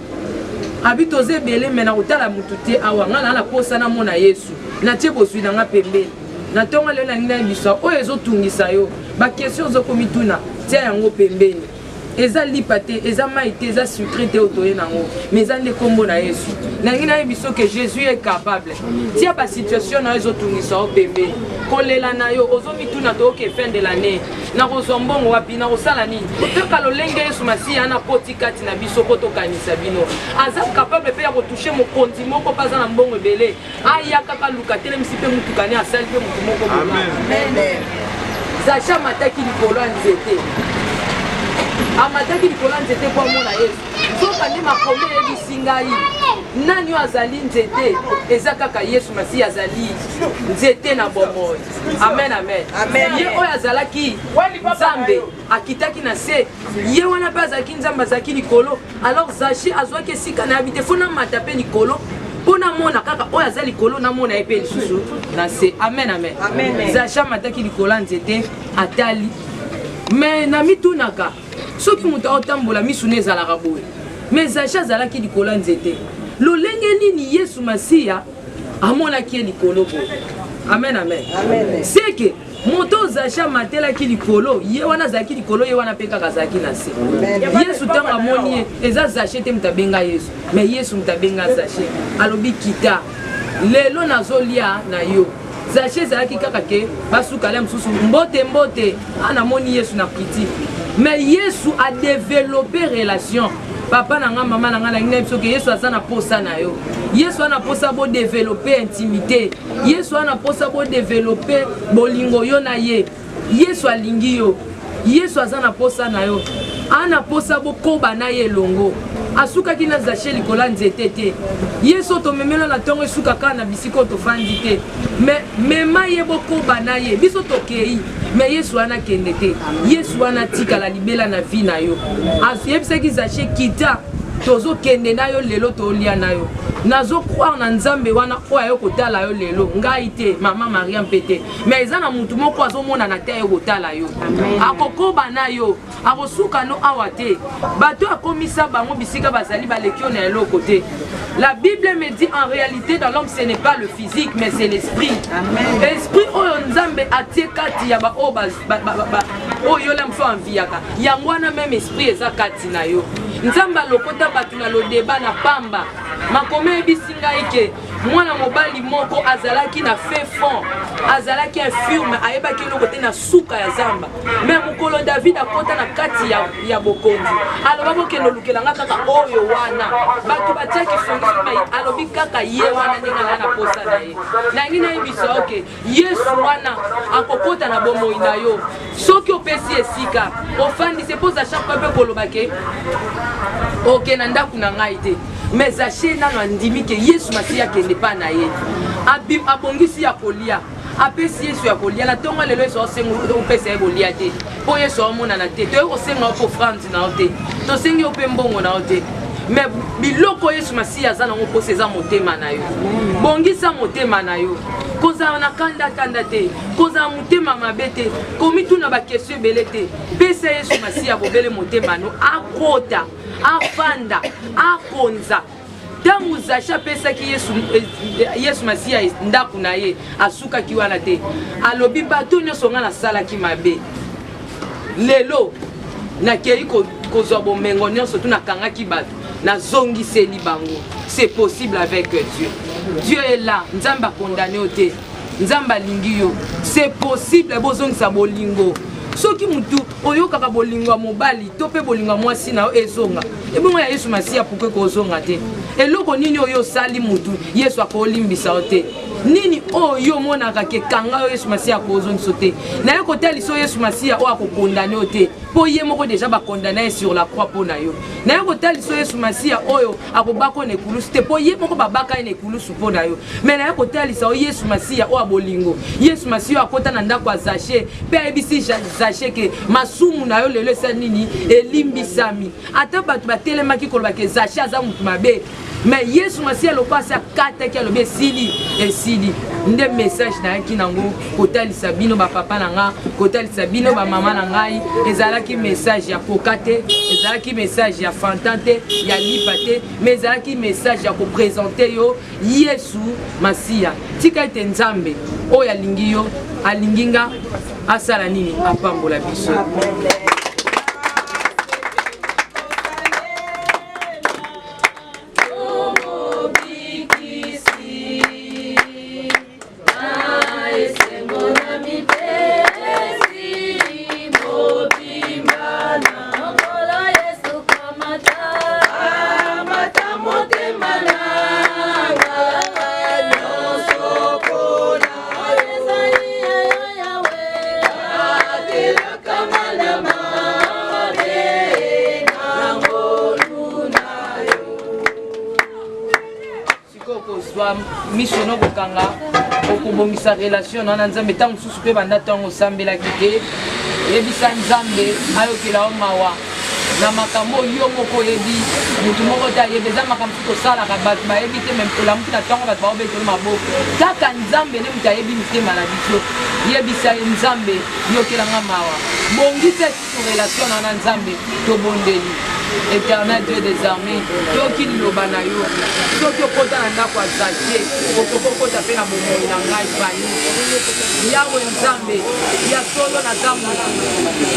abi toza ebele me na kotala motu te awa nga na posa namona Yesu natie bozwi na nga pembeni na ntongo lelo nalingi nayebisa oyo ezotungisa yo bakestion ozokomituna tia yango pembeni eza lipa te eza mai te eza sucre te otoye nango mais eza nde kombo na Yesu nalingi nayebiso ke Jésus est capable tia basituation na yo ezotungisa yo pembeni kolela na yo ozomituna toyoke fin de l'année nakozwa mbongo wapi nakosala nini kaka lolenge Yesu Masiya ana koti kati na biso po tokanisa bino aza capable mpe ya kotouche mokonzi moko mpe aza na mbongo ebele aya kaka luka telemisi mpe mutuka ne asali mpe motu moko Zaché amataki likolo ya nzete amataki likolo ya nzete po amona Yesu soka nde makombe eyebisi ngai nani oyo azali nzete eza kaka Yesu Masiya azali nzete na bomoi amen amen ye oyo azalaki nzambe akitaki na se ye wana mpe azalaki nzambe azalaki likolo alors Zaché azwaki esika na yabi te fo namata mpe likolo mpo namona kaka oyo aza likolo namona ye mpe lisusu na se amen Zaché amataki likolo ya nzete atali mais na mitunaka soki moto aotambola misu ne ezalaka boye mais Zaché azalaki likolo ya nzete lolenge nini Yesu Masiya amonaki ye likolo boye amen seke moto Zaché amatelaki likolo ye wana azalaki likolo ye wana mpe kaka azalaki na se Yesu ntango amoni ye eza Zaché te moto abenga Yesu mais Yesu moto abenga Zaché alobi kita lelo nazolia na yo Zaché ezalaki kaka ke basuka le mosusu mbote anamoni Yesu na kiti mais Yesu a développé relation papa na nga mama na nga nalingi nayebi soki Yesu aza na posa na yo Yesu ana posa bo développer intimité Yesu ana posa bo développer bolingo yo na ye Yesu alingi yo Yesu aza na posa na yo ana posa bo koba na ye longo asukaki na Zaché likolo ya nzete te Yesu tomemela na ntongo esuka kaka na bisika oyo tofandi te mais mema ye bokoba na ye biso tokei mais Yesu wana kende te Yesu wana tikala libela na vie na yo yebisaki Zaché kita tozokende na yo lelo tolia na yo nazokroire na nzambe wana oyo ayo kotala yo lelo ngai te mama Maria mpe te mais eza na mutu moko azomona na te ayo kotala yo akokoba na yo akosuka no awa te bato akomisa bango bisika bazali baleki yo na eloko te la Bible me dit en réalité dans l'homme ce n'est pas le physique mais c'est l'esprit esprit oyo nzambe atie kati ya ba oyo la mfo anviaka yango wana même esprit eza kati na yo nzambe alokota bato na lodeba na pamba makome ebisi ngai ke mwana mobali moko azalaki na fait fond azalaki infirme ayebaki eloko te na suka ya zamba mais mokolo David akota na kati ya bokonzi aloba bokende olukelanga kaka oyo wana bato batiaki songi alobi kaka ye wana ndenge aza na posa na ye nangi nayebisa oke Yesu wana akokota na bomoi na yo soki opesi esika ofandise mpo Zaché mpe kolobake oke na ndako na ngai te mais Zaché nano andimi ke Yesu Masiya akende pa na ye abongisi ya kolia apesi yesu ya kolia na ntongo lelo yesu osenga opesa ye kolia te mpo yesu omonana te toyei kosenga opo frante na yo te tosengi yo mpe mbongo na yo te me biloko yesu masiya aza nango mposa eza motema na yo bongisa motema na yo kozala na kanda te kozala motema mabe te komituna bakestio ebele te pesa yesu masiya bobele motema no akota afanda akonza ntango zacha apesaki yesu masiya ndako na ye asukaki wana te alobi bato nyonso nga nasalaki mabe lelo nakei kozwa bomengo nyonso tu nakangaki bato nazongiseli bango. C'est possible avec Dieu. Dieu est là. Nzamba condamné au te. Nzamba lingi yo. C'est possible bozongisa bolingo. Soki mutu oyokaka bolingo mobali tope bolingo mwasi na ezonga. Ebongo ya Yesu Masiya pourquoi kozonga te. Eloko nini oyo sali mutu Yesu akolimbisa te. Nini oyo monaka ke kanga Yesu Masiya kozongisa te. Na yo kotali so Yesu Masiya o akokondane te. Po ye moko déjà ba condamné sur la croix pour na yo. Na yo kotali so Yesu Masiya oyo akobako ne kulusu te po ye moko babaka ne kulusu po na yo. Mais na yo kotali so Yesu Masiya o abolingo. Yesu Masiya akota na ndako azache pe ebisi zache ke masumu na yo lelo esa nini elimbisami. Ata batu batelemaki koloba ke zache aza mutu mabe. Mais Yesu Masiya lo pasa kata ki alobe esili nde message na yaki nango kotali sabino ba papa nanga kotali sabino ba mama na ngai ezalaki message ya kokate ezalaki message ya fantante ya lipate mais ezalaki message ya ko présenter yo Yesu Masiya tika ete nzambe oyo alingi yo alinginga asala nini apambola biso. Missiono kokanga okubongisa relation na nzambe tangu susu pe banda tango sambela kite yebisa nzambe ayokela mawa na makambo yo moko yebi mutu moko ta yebeza makambo ko sala ka bat ba yebi te même la mutu na tango bat ba obeto maboko kaka nzambe ne mutu yebi mitema na biso yebisa nzambe yokela mawa bongisa relation na nzambe to bondeli. Éternel Dieu des armées, toi qui nous l'obana yo, toi qui okota na ndako azache, okokota pe na bomoi na ngai pani. Yawe nzambe, ya solo na zambo,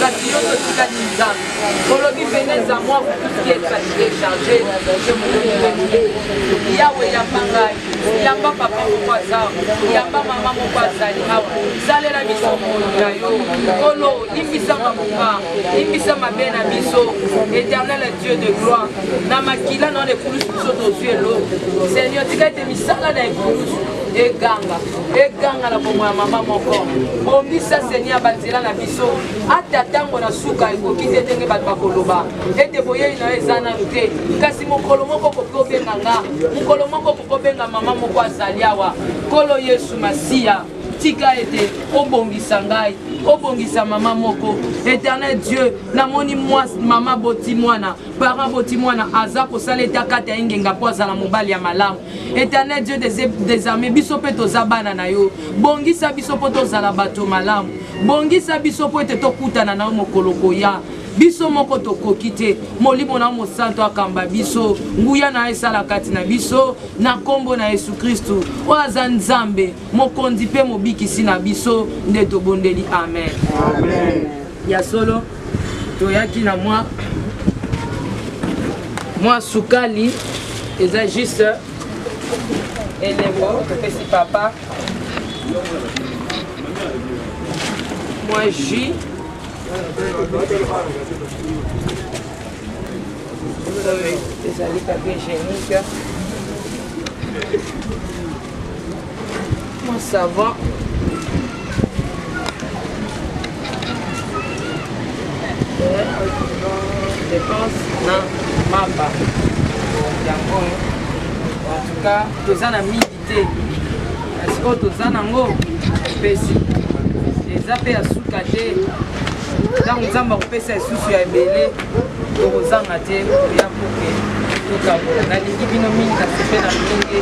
kasi yo totika di nzambe. Kolobi venez à moi pour tout ce qui est fatigué, chargé, je me donne. Yawe yamba ngai, yamba papa moko azar, yamba mama moko azali awa. Zalela biso molo na yo, kolo, limbisa mabuka, limbisa mabe na biso, éternel Dieu de gloire, na makila na ekulusu biso tozwi elo Seigneur tika ete misala na ekulusu eganga na bomo ya mama moko bongisa Seigneur banzela na biso ata ntango na suka ekoki te ndenge bato bakoloba ete boyei na yo eza nanu te kasi mokolo moko koki obenga nga mokolo moko koki obenga mama moko azali awa Nkolo Yesu Masiya tika ete obongisa ngai obongisa mama moko. Éternel Dieu namoni mama boti mwana parent boti mwana aza kosala etakata ingenga po azala mobali ya malamu. Éternel Dieu des armées biso pe tozabana na yo bongisa biso po tozala bato malamu bongisa biso po ete tokutana na yo mokolo koya biso moko tokoki te molimo na mosanto akamba biso nguya na esala kati na biso na kombo na Yesu Kristu oyo aza nzambe mokonzi mpe mobikisi na biso nde tobondeli amen. Amen. Ya solo toyaki na mwa sukali eza juste elemo topesi papa mwa jus ezali papier hygiénique mon savon dépense na mamba yango en tout cas toza na midi te sikoyo toza nango topesi eza mpe ya suka te ntango nzambe akopesa lisusu ya ebele tokozanga te koya poke tokabola nalingi bino mingi kasi mpe na ndenge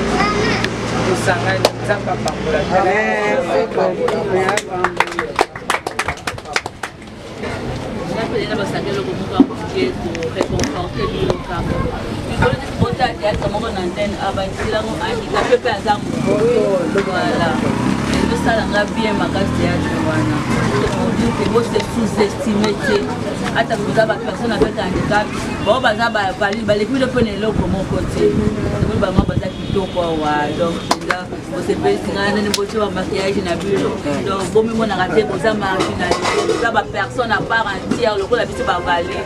tosangani nzambe apambola tosalanga bien makasi théâtre wana tomonduke bose sous-estime te ata koza bapersone avec handicap bao baza baleki bino mpona eloko moko te omoi bango baza kitoko awa donc eza bosepelisi ngai nani botie bamakiage na bino donc bomimonaka te boza marginalisé boza bapersone à part entière lokola biso bavale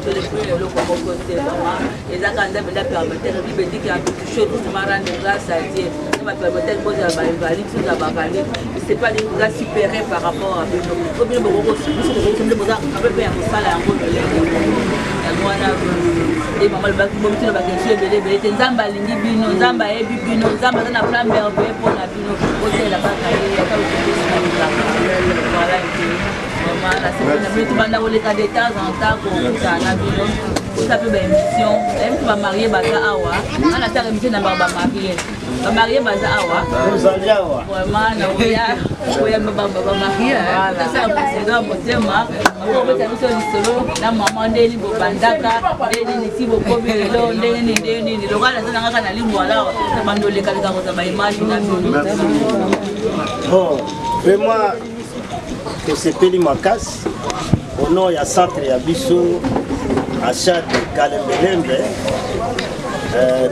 toleki bino eloko moko te vraiment ezaka nzambe eza permettere libediki apetushe kusima rendre grâce à Dieu permettre de faire des valides, c'est pas des gars supérieurs par rapport à eux. Comme nous, nous avons un peu faire ça là, on peut et maman le bac bon tu vas cacher bébé bébé nzamba lingi bino nzamba ebi bino nzamba na plan merveilleux pour la bino hôtel la bataille ya kawo voilà maman la semaine tu banda ole ka de temps en temps ko na bino ça peut ba émission même tu vas marier baza awa ana ta émission na ba marier ba marier baza awa Rosalia awa vraiment na oya ba marier ça président motema ko beta biso lisolo na maman ndeni bo bandaka ndeni nisi bo kobi lelo ndeni lokala sana ngaka na limbo ala bando le kalika ko ba image na bino bon vraiment que sepeli makasi au nom ya centre ya biso achat de Kalembelembe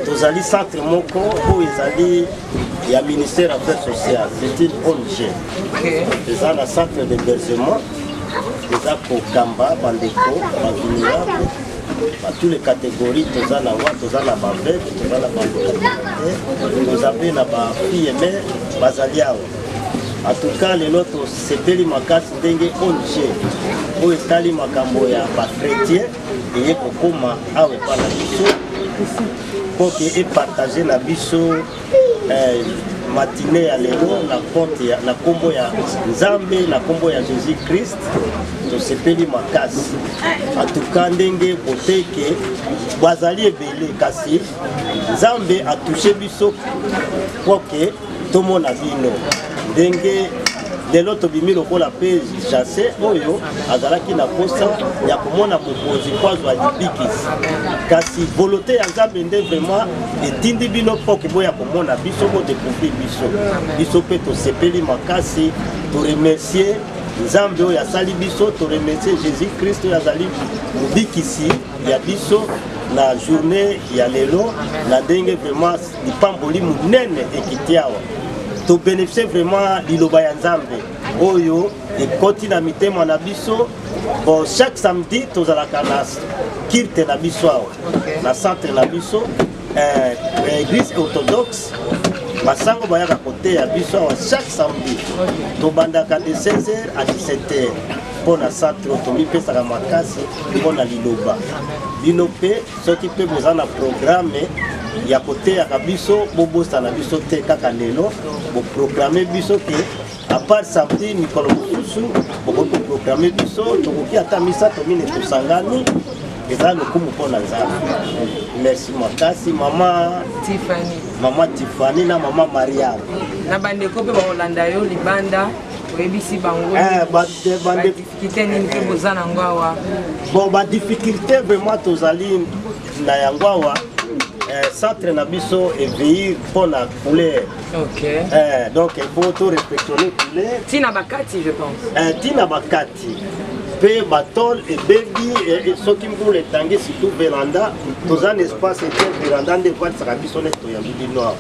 tozali centre moko oyo ezali ya ministère affaires sociales c'est une ONG eza na centre d'hébergement eza kokamba bandeko bavulnérable toutes les catégories toza na wa toza na baveugle toza na bandeko toza mpe na bafille mare bazali awa en tout cas lelo tosepeli makasi ndenge ONG oyo etali makambo ya bachrétien eye kokoma awa epa na biso mpo ke epartage na biso matine ya lelo na nkombo ya nzambe na nkombo ya jésus christ tosepeli makasi en tout cas ndenge boteke bazali ebele kasi nzambe atushe biso mpo ke tomona bino ndenge lelo tobimi lokola mpe chasse oyo azalaki na posa ya komona mokonzi po azwa libikisi kasi volonté ya nzambe nde vraiment etindi bino mpoke boya komona biso bodécouvrir biso mpe tosepeli makasi toremercie nzambe oyo asali biso toremercie jésus christ oyo azali mobikisi ya biso na journée ya lelo na ndenge vraiment lipamboli monene ekiti awa to bénéficier vraiment liloba ya nzambe oyo ekoti na mitema na biso bon chaque samedi tozalaka na kirte na biso awa na centre na biso église orthodoxe basango bayaka koteya biso awa chaque samedi tobandaka de 16h à 17h mpo na centre tomipesaka makasi mpo na liloba bino mpe soki mpe boza na programme ya koteyaka biso bobosana biso te kaka lelo boprograme biso ke apart samedi mikolo mosusu bokoki koprograme biso tokoki ata misato mine tosangani eza lokumu mpo na nzambe merci makasi mama Tiffany na mama Mariam na bandeko mpe bakolanda yo libanda oyebisi bango badifficulté nini mpe boza na yango awa bon badifficulté vraiment tozali na yango awa centre na biso eveillir mpona couleur donc il faut to respectionner couleur tina bakati je pense tina bakati mpe batole ebebi soki mbula etangi surtout veranda toza na espace ete veranda nde evatisaka biso neti toyambi bino awa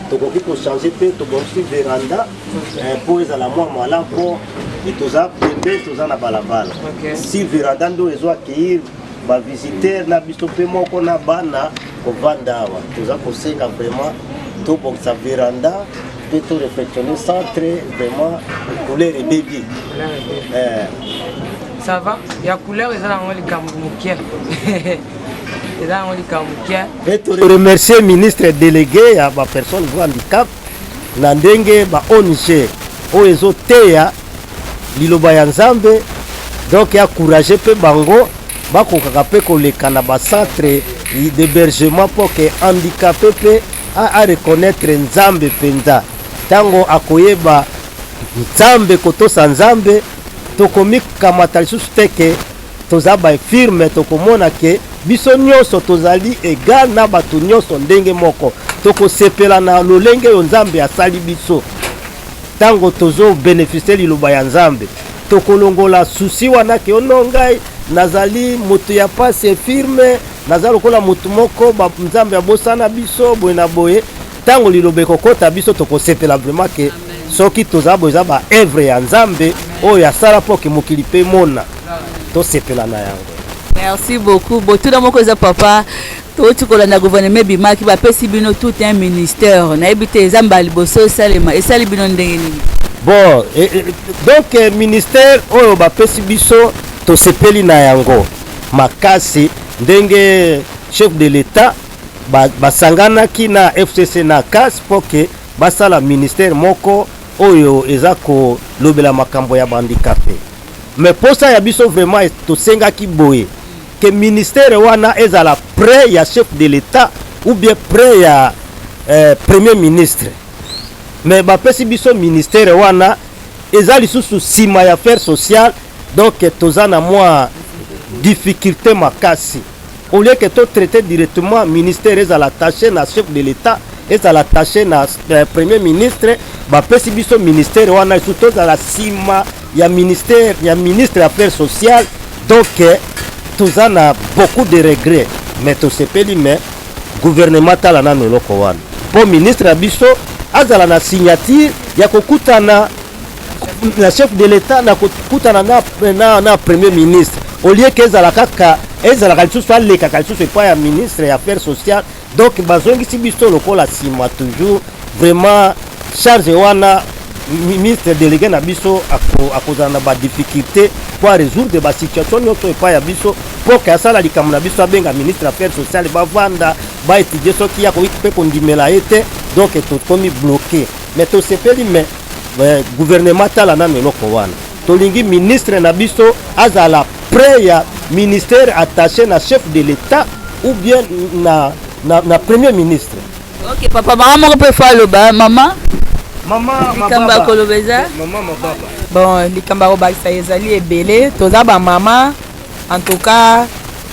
tokoki kochange mpe tobongisi veranda mpo ezala mwa mala mpo toza pembe toza na balabala si veranda nde oyo ezo accueillir bavisiteur na biso mpe moko na bana kovanda awa toza kosenga vraiment tobongisa veranda mpe to réfectionner centre vraiment couleur ebebi ça va ya couleur eza nango likambo mokie eza nango likambo mokie mpe toremercie ministre délégué ya bapersone vo handicap na ndenge ba ONG oyo ezoteya liloba ya nzambe donc encourage mpe bango bakokaka mpe koleka na bacentre d'hébergement mpo ke handicapé mpe areconnaître nzambe mpenza ntango akoyeba nzambe kotosa nzambe tokomikamata lisusu te ke toza baefirme tokomona ke biso nyonso tozali egal na bato nyonso ndenge moko tokosepela na lolenge oyo nzambe asali biso ntango tozobénéficie liloba ya nzambe tokolongola susi wana ke ono ngai nazali moto ya pasi efirme naza lokola motu moko nzambe abosana biso boye na boye ntango liloba ekokota biso tokosepela vraiment ke soki toza boye eza baevre ya nzambe oyo asala mpo ke mokili mpe mona tosepela na yango. Merci beaucoup. Botuna moko eza papa toti kolanda gouvernement bimaki bapesi bino tout un ministère nayebi te ezamba liboso esalema esali bino ndenge nini? Bon, donc ministère oyo bapesi biso tosepeli na yango makasi ndenge chef de l'état basanganaki na FCC na CAS mpo ke basala ministère moko oyo eza kolobela makambo ya bandicapé. Mais posa ya biso vraiment tosengaki boye ke ministère wana ezala près ya chef de l'état ou bien près ya premier ministre. Mais bapesi biso ministère wana eza lisusu sima ya affaires sociales donc toza na mwa difficulté makasi. Au lieu que to traiter directement ministère ezala attaché na chef de l'état ezala attaché na premier ministre bapesi biso ministère wana lisusu tozala sima ya ministère ya ministre affaires sociales donc toza na beaucoup de regrets mais tosepeli mais gouvernement tala nano eloko wana po ministre ya biso azala na signature ya kokutana na chef de l'état na kokutana na premier ministre au lieu que ezala kaka ezalaka lisusu alekaka lisusu epai ya ministre ya affaires sociales donc bazongisi biso lokola nsima toujours vraiment charge wana ministre délégué na biso akozala na badifficulté po arésoudre basituation nyonso epai ya biso mpo ke asala likambo na biso abenga ministre ya affaires sociales bavanda baétudie soki ya koki mpe kondimela ye te donc tokomi bloqué mais tosepeli mais gouvernement tala nano eloko wana tolingi ministre na biso azala près ya ministère attaché na chef de l'état ou bien na premier ministre. Ok papa mama moko mpe fa aloba mama likambo ya kolobeza bon likambo ya kobakisa ezali ebele toza bamama en tout cas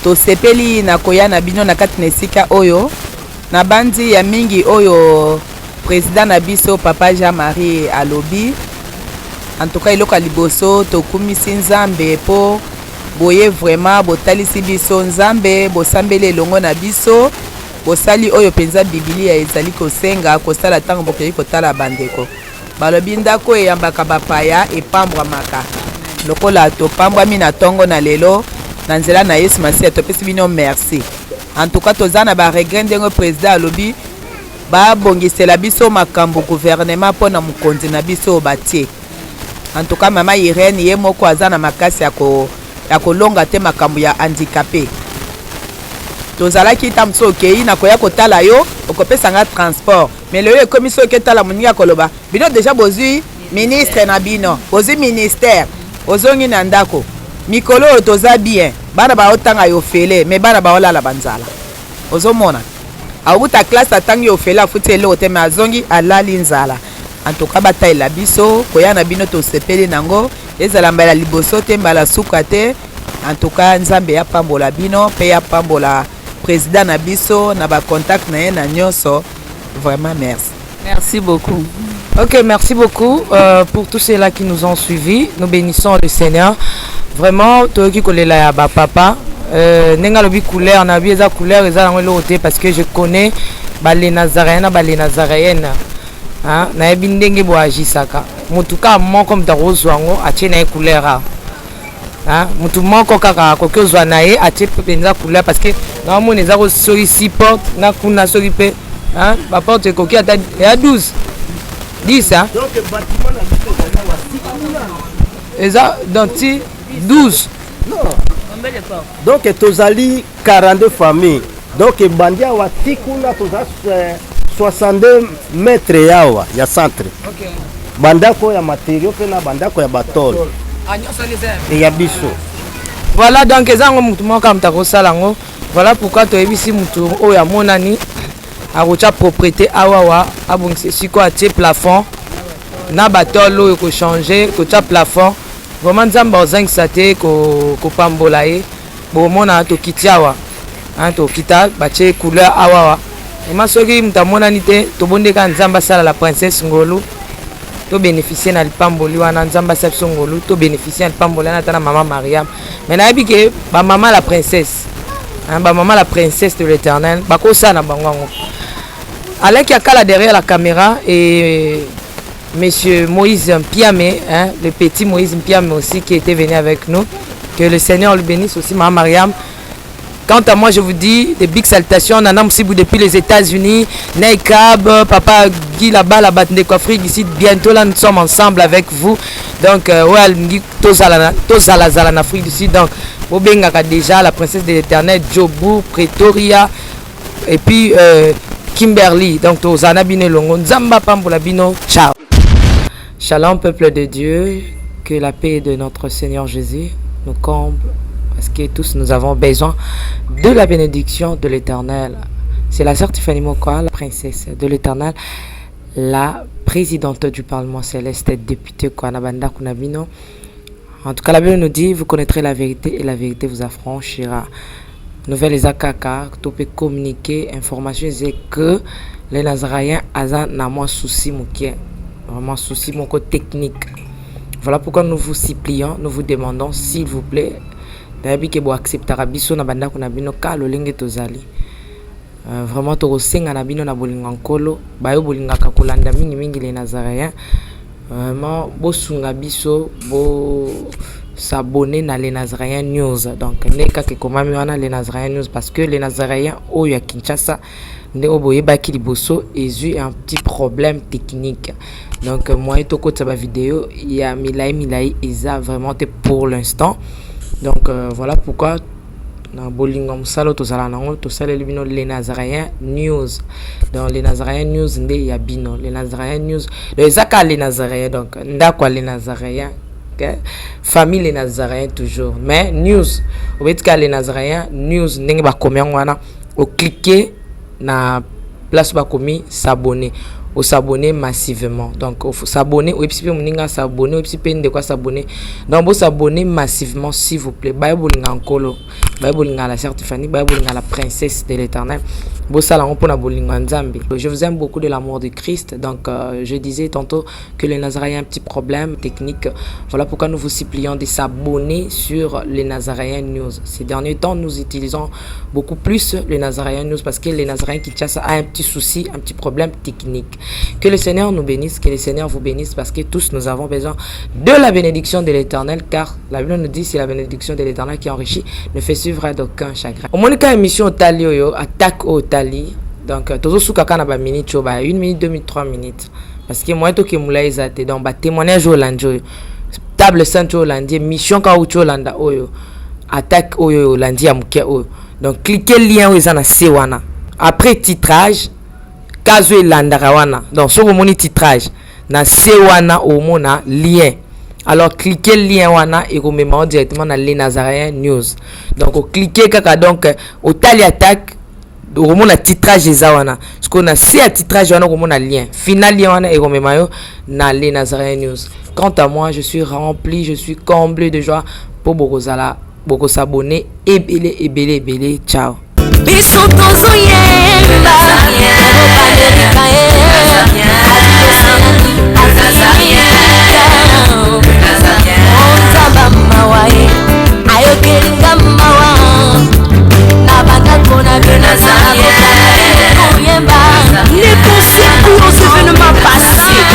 tosepeli na koya na bino na kati na esika oyo na bandi ya mingi oyo président na biso papa Jean-Marie alobi en tout cas eloko ya liboso tokumisi nzambe po boye vraiment botalisi biso nzambe bosambeli elongo na biso bosali oyo penza bibilia ezali kosenga kosala ntango bokoki kotala bandeko balobi ndako eyambaka bapaya epambwamaka lokola topambwami na ntongo na lelo na nzela na yesu masiya topesi bino merci en tout cas toza na baregret ndenge président alobi babongisela biso makambo gouvernement mpo na mokonzi na biso batie en tout cas mama Irene ye moko aza na makasi ya kolonga te makambo ya handicapé tozalaki ta mosu okei na koya kotala yo okopesanga transport mais lelo ekomi so oke tala moninga koloba bino déjà bozwi ministre na bino bozwi ministère ozongi na ndako mikolo oyo toza bien bana baotanga yo fele mais bana baolala banzala ozomona awuta classe atangi yo fele afuti eloko te mais azongi alali nzala en tout cas bataila biso koya na bino tosepeli nango ezala mbala liboso te mbala suka te en tout cas nzambe ya pambola bino pe ya pambola président na biso na ba contact na ye na nyonso vraiment merci. Merci beaucoup. Ok, merci beaucoup pour tous ceux-là qui nous ont suivis. Nous bénissons le Seigneur. Vraiment, toi qui connais la papa, nenga lobi couleur, na bi eza couleur eza nango loté parce que je connais les nazaréennes. Hein, na yebi ndenge bo agisaka. Mutuka moko mtakozwango atie na couleur. Hein, mutu moko kaka kokozwa na ye atie penza couleur parce que na moni eza ko sori 6 portes na kuna sori pe. Hein, ba porte koki ata ya 12. 10 hein. Donc bâtiment na biso eza donc 12. Non. Donc tozali 42 familles. Donc bandia wa tikuna toza 62 mètres yawa ya centre. OK. bandako ya matériaux pe na bandako ya batole et ya biso. Voilà donc ezango mutu moko amtako salango. Voilà pourquoi tu ebisi mutu oya monani akocha propriété awawa abongisi siko atie plafond na batole oyo ko changer kocha plafond. Vraiment nzamba ozangisa te ko pambola ye. Bomona to kitiawa. To kita bache couleur awawa. Ema soki mutamonani te to bondeka nzamba sala la princesse Ngolu. To bénéficier na lipamboli wana nzamba sapso Ngolu, to bénéficier na lipamboli na tana maman Mariam. Mais na bike ba maman la princesse. Ba maman la princesse de l'Éternel. Ba ko ça na bango. Alec Yakala derrière la caméra et monsieur Moïse Mpiame, le petit Moïse Mpiame aussi qui était venu avec nous. Que le Seigneur le bénisse aussi, maman Mariam. Quant à moi, je vous dis des big salutations. Nana Msibou depuis les États-Unis, Neikab, papa Guy là-bas, la bande de Afrique ici. Bientôt là, nous sommes ensemble avec vous. Donc, ouais, Tozala en Afrique du Sud. Donc, Bobengaka déjà, la princesse de l'Éternel, Djobu, Pretoria, et puis Kimberly. Donc, Tozana Bine Longo, Nzamba Pambola Bino, ciao. Shalom, peuple de Dieu, que la paix de notre Seigneur Jésus nous comble. Parce que tous nous avons besoin de la bénédiction de l'Éternel. C'est la sœur Tiffany Mokoa, la princesse de l'Éternel, la présidente du Parlement céleste, députée Kwanabanda Kunabino. En tout cas, la Bible nous dit, vous connaîtrez la vérité et la vérité vous affranchira. Nouvelle Ezakaka, tu peux communiquer, information, c'est que les Nazaréens ont moins souci, vraiment souci, mon côté technique. Voilà pourquoi nous vous supplions, nous vous demandons, s'il vous plaît, que vous acceptez biso na banda kuna bino ka lolenge tozali vraiment to senga na bino na bolinga nkolo bayo bolinga ka kolanda mingi les Nazaréens vraiment bo sunga biso bo s'abonner na les Nazaréens news. Donc neka ke komami wana les Nazaréens news parce que les Nazaréens o ya Kinshasa ne oboye ba ki liboso ezu un petit problème technique. Donc moi to ko tsaba vidéo il y a milai eza vraiment pour l'instant. Donc voilà pourquoi dans Bolingom Salo Tozalanango, Tosale Libino, les Nazaréens News. Dans les Nazaréens News, il y a Bino, les Nazaréens News. Les Zaka les Nazaréens, donc Ndakwa les Nazaréens, famille les Nazaréens toujours. Mais News, au fait que les Nazaréens News, n'est pas combien on a, au cliquer na place ba commis s'abonner. Au s'abonner massivement. Donc, il faut s'abonner. Ou si vous s'abonner, ou si vous de quoi s'abonner. Donc, vous s'abonner massivement, s'il vous plaît. Bible en colo, Bible à la certifiée, Bible à la princesse de l'Éternel. Je vous aime beaucoup de l'amour de Christ. Donc, je disais tantôt que les Nazaréens ont un petit problème technique. Voilà pourquoi nous vous supplions de s'abonner sur les Nazaréens News. Ces derniers temps, nous utilisons beaucoup plus les Nazaréens News parce que les Nazaréens qui chassent a un petit souci, un petit problème technique. Que le Seigneur nous bénisse, que le Seigneur vous bénisse parce que tous nous avons besoin de la bénédiction de l'Éternel car la Bible nous dit c'est la bénédiction de l'Éternel qui enrichit ne fait suivre d'aucun chagrin. Au moins, émission Talio attaque au Tali. Donc, toujours sous kaka na ba minute, 1 minute, 2 minutes, 3 minutes. Parce que moi, to ke moula ezate. Donc, ba témoignage au landjo. Table sainte au landie. Mission ka ucho landa oyo. Attaque oyo landie amuke oyo. Donc, cliquez le lien où ils en a sewana. Après titrage, kazo landara wana. Donc, sur mon titrage, na sewana au mona lien. Alors, cliquez le lien wana et vous mettez directement dans les Nazaréens News. Donc, cliquez kaka donc au tali attaque. Au moment la titrage ezawana ce qu'on a c'est à titrage wana au moment la lien final wana et comme mayo na les Nazaréens News. Quant à moi, je suis rempli, je suis comblé de joie pour beaucoup s'abonner et belé ciao. Nazarien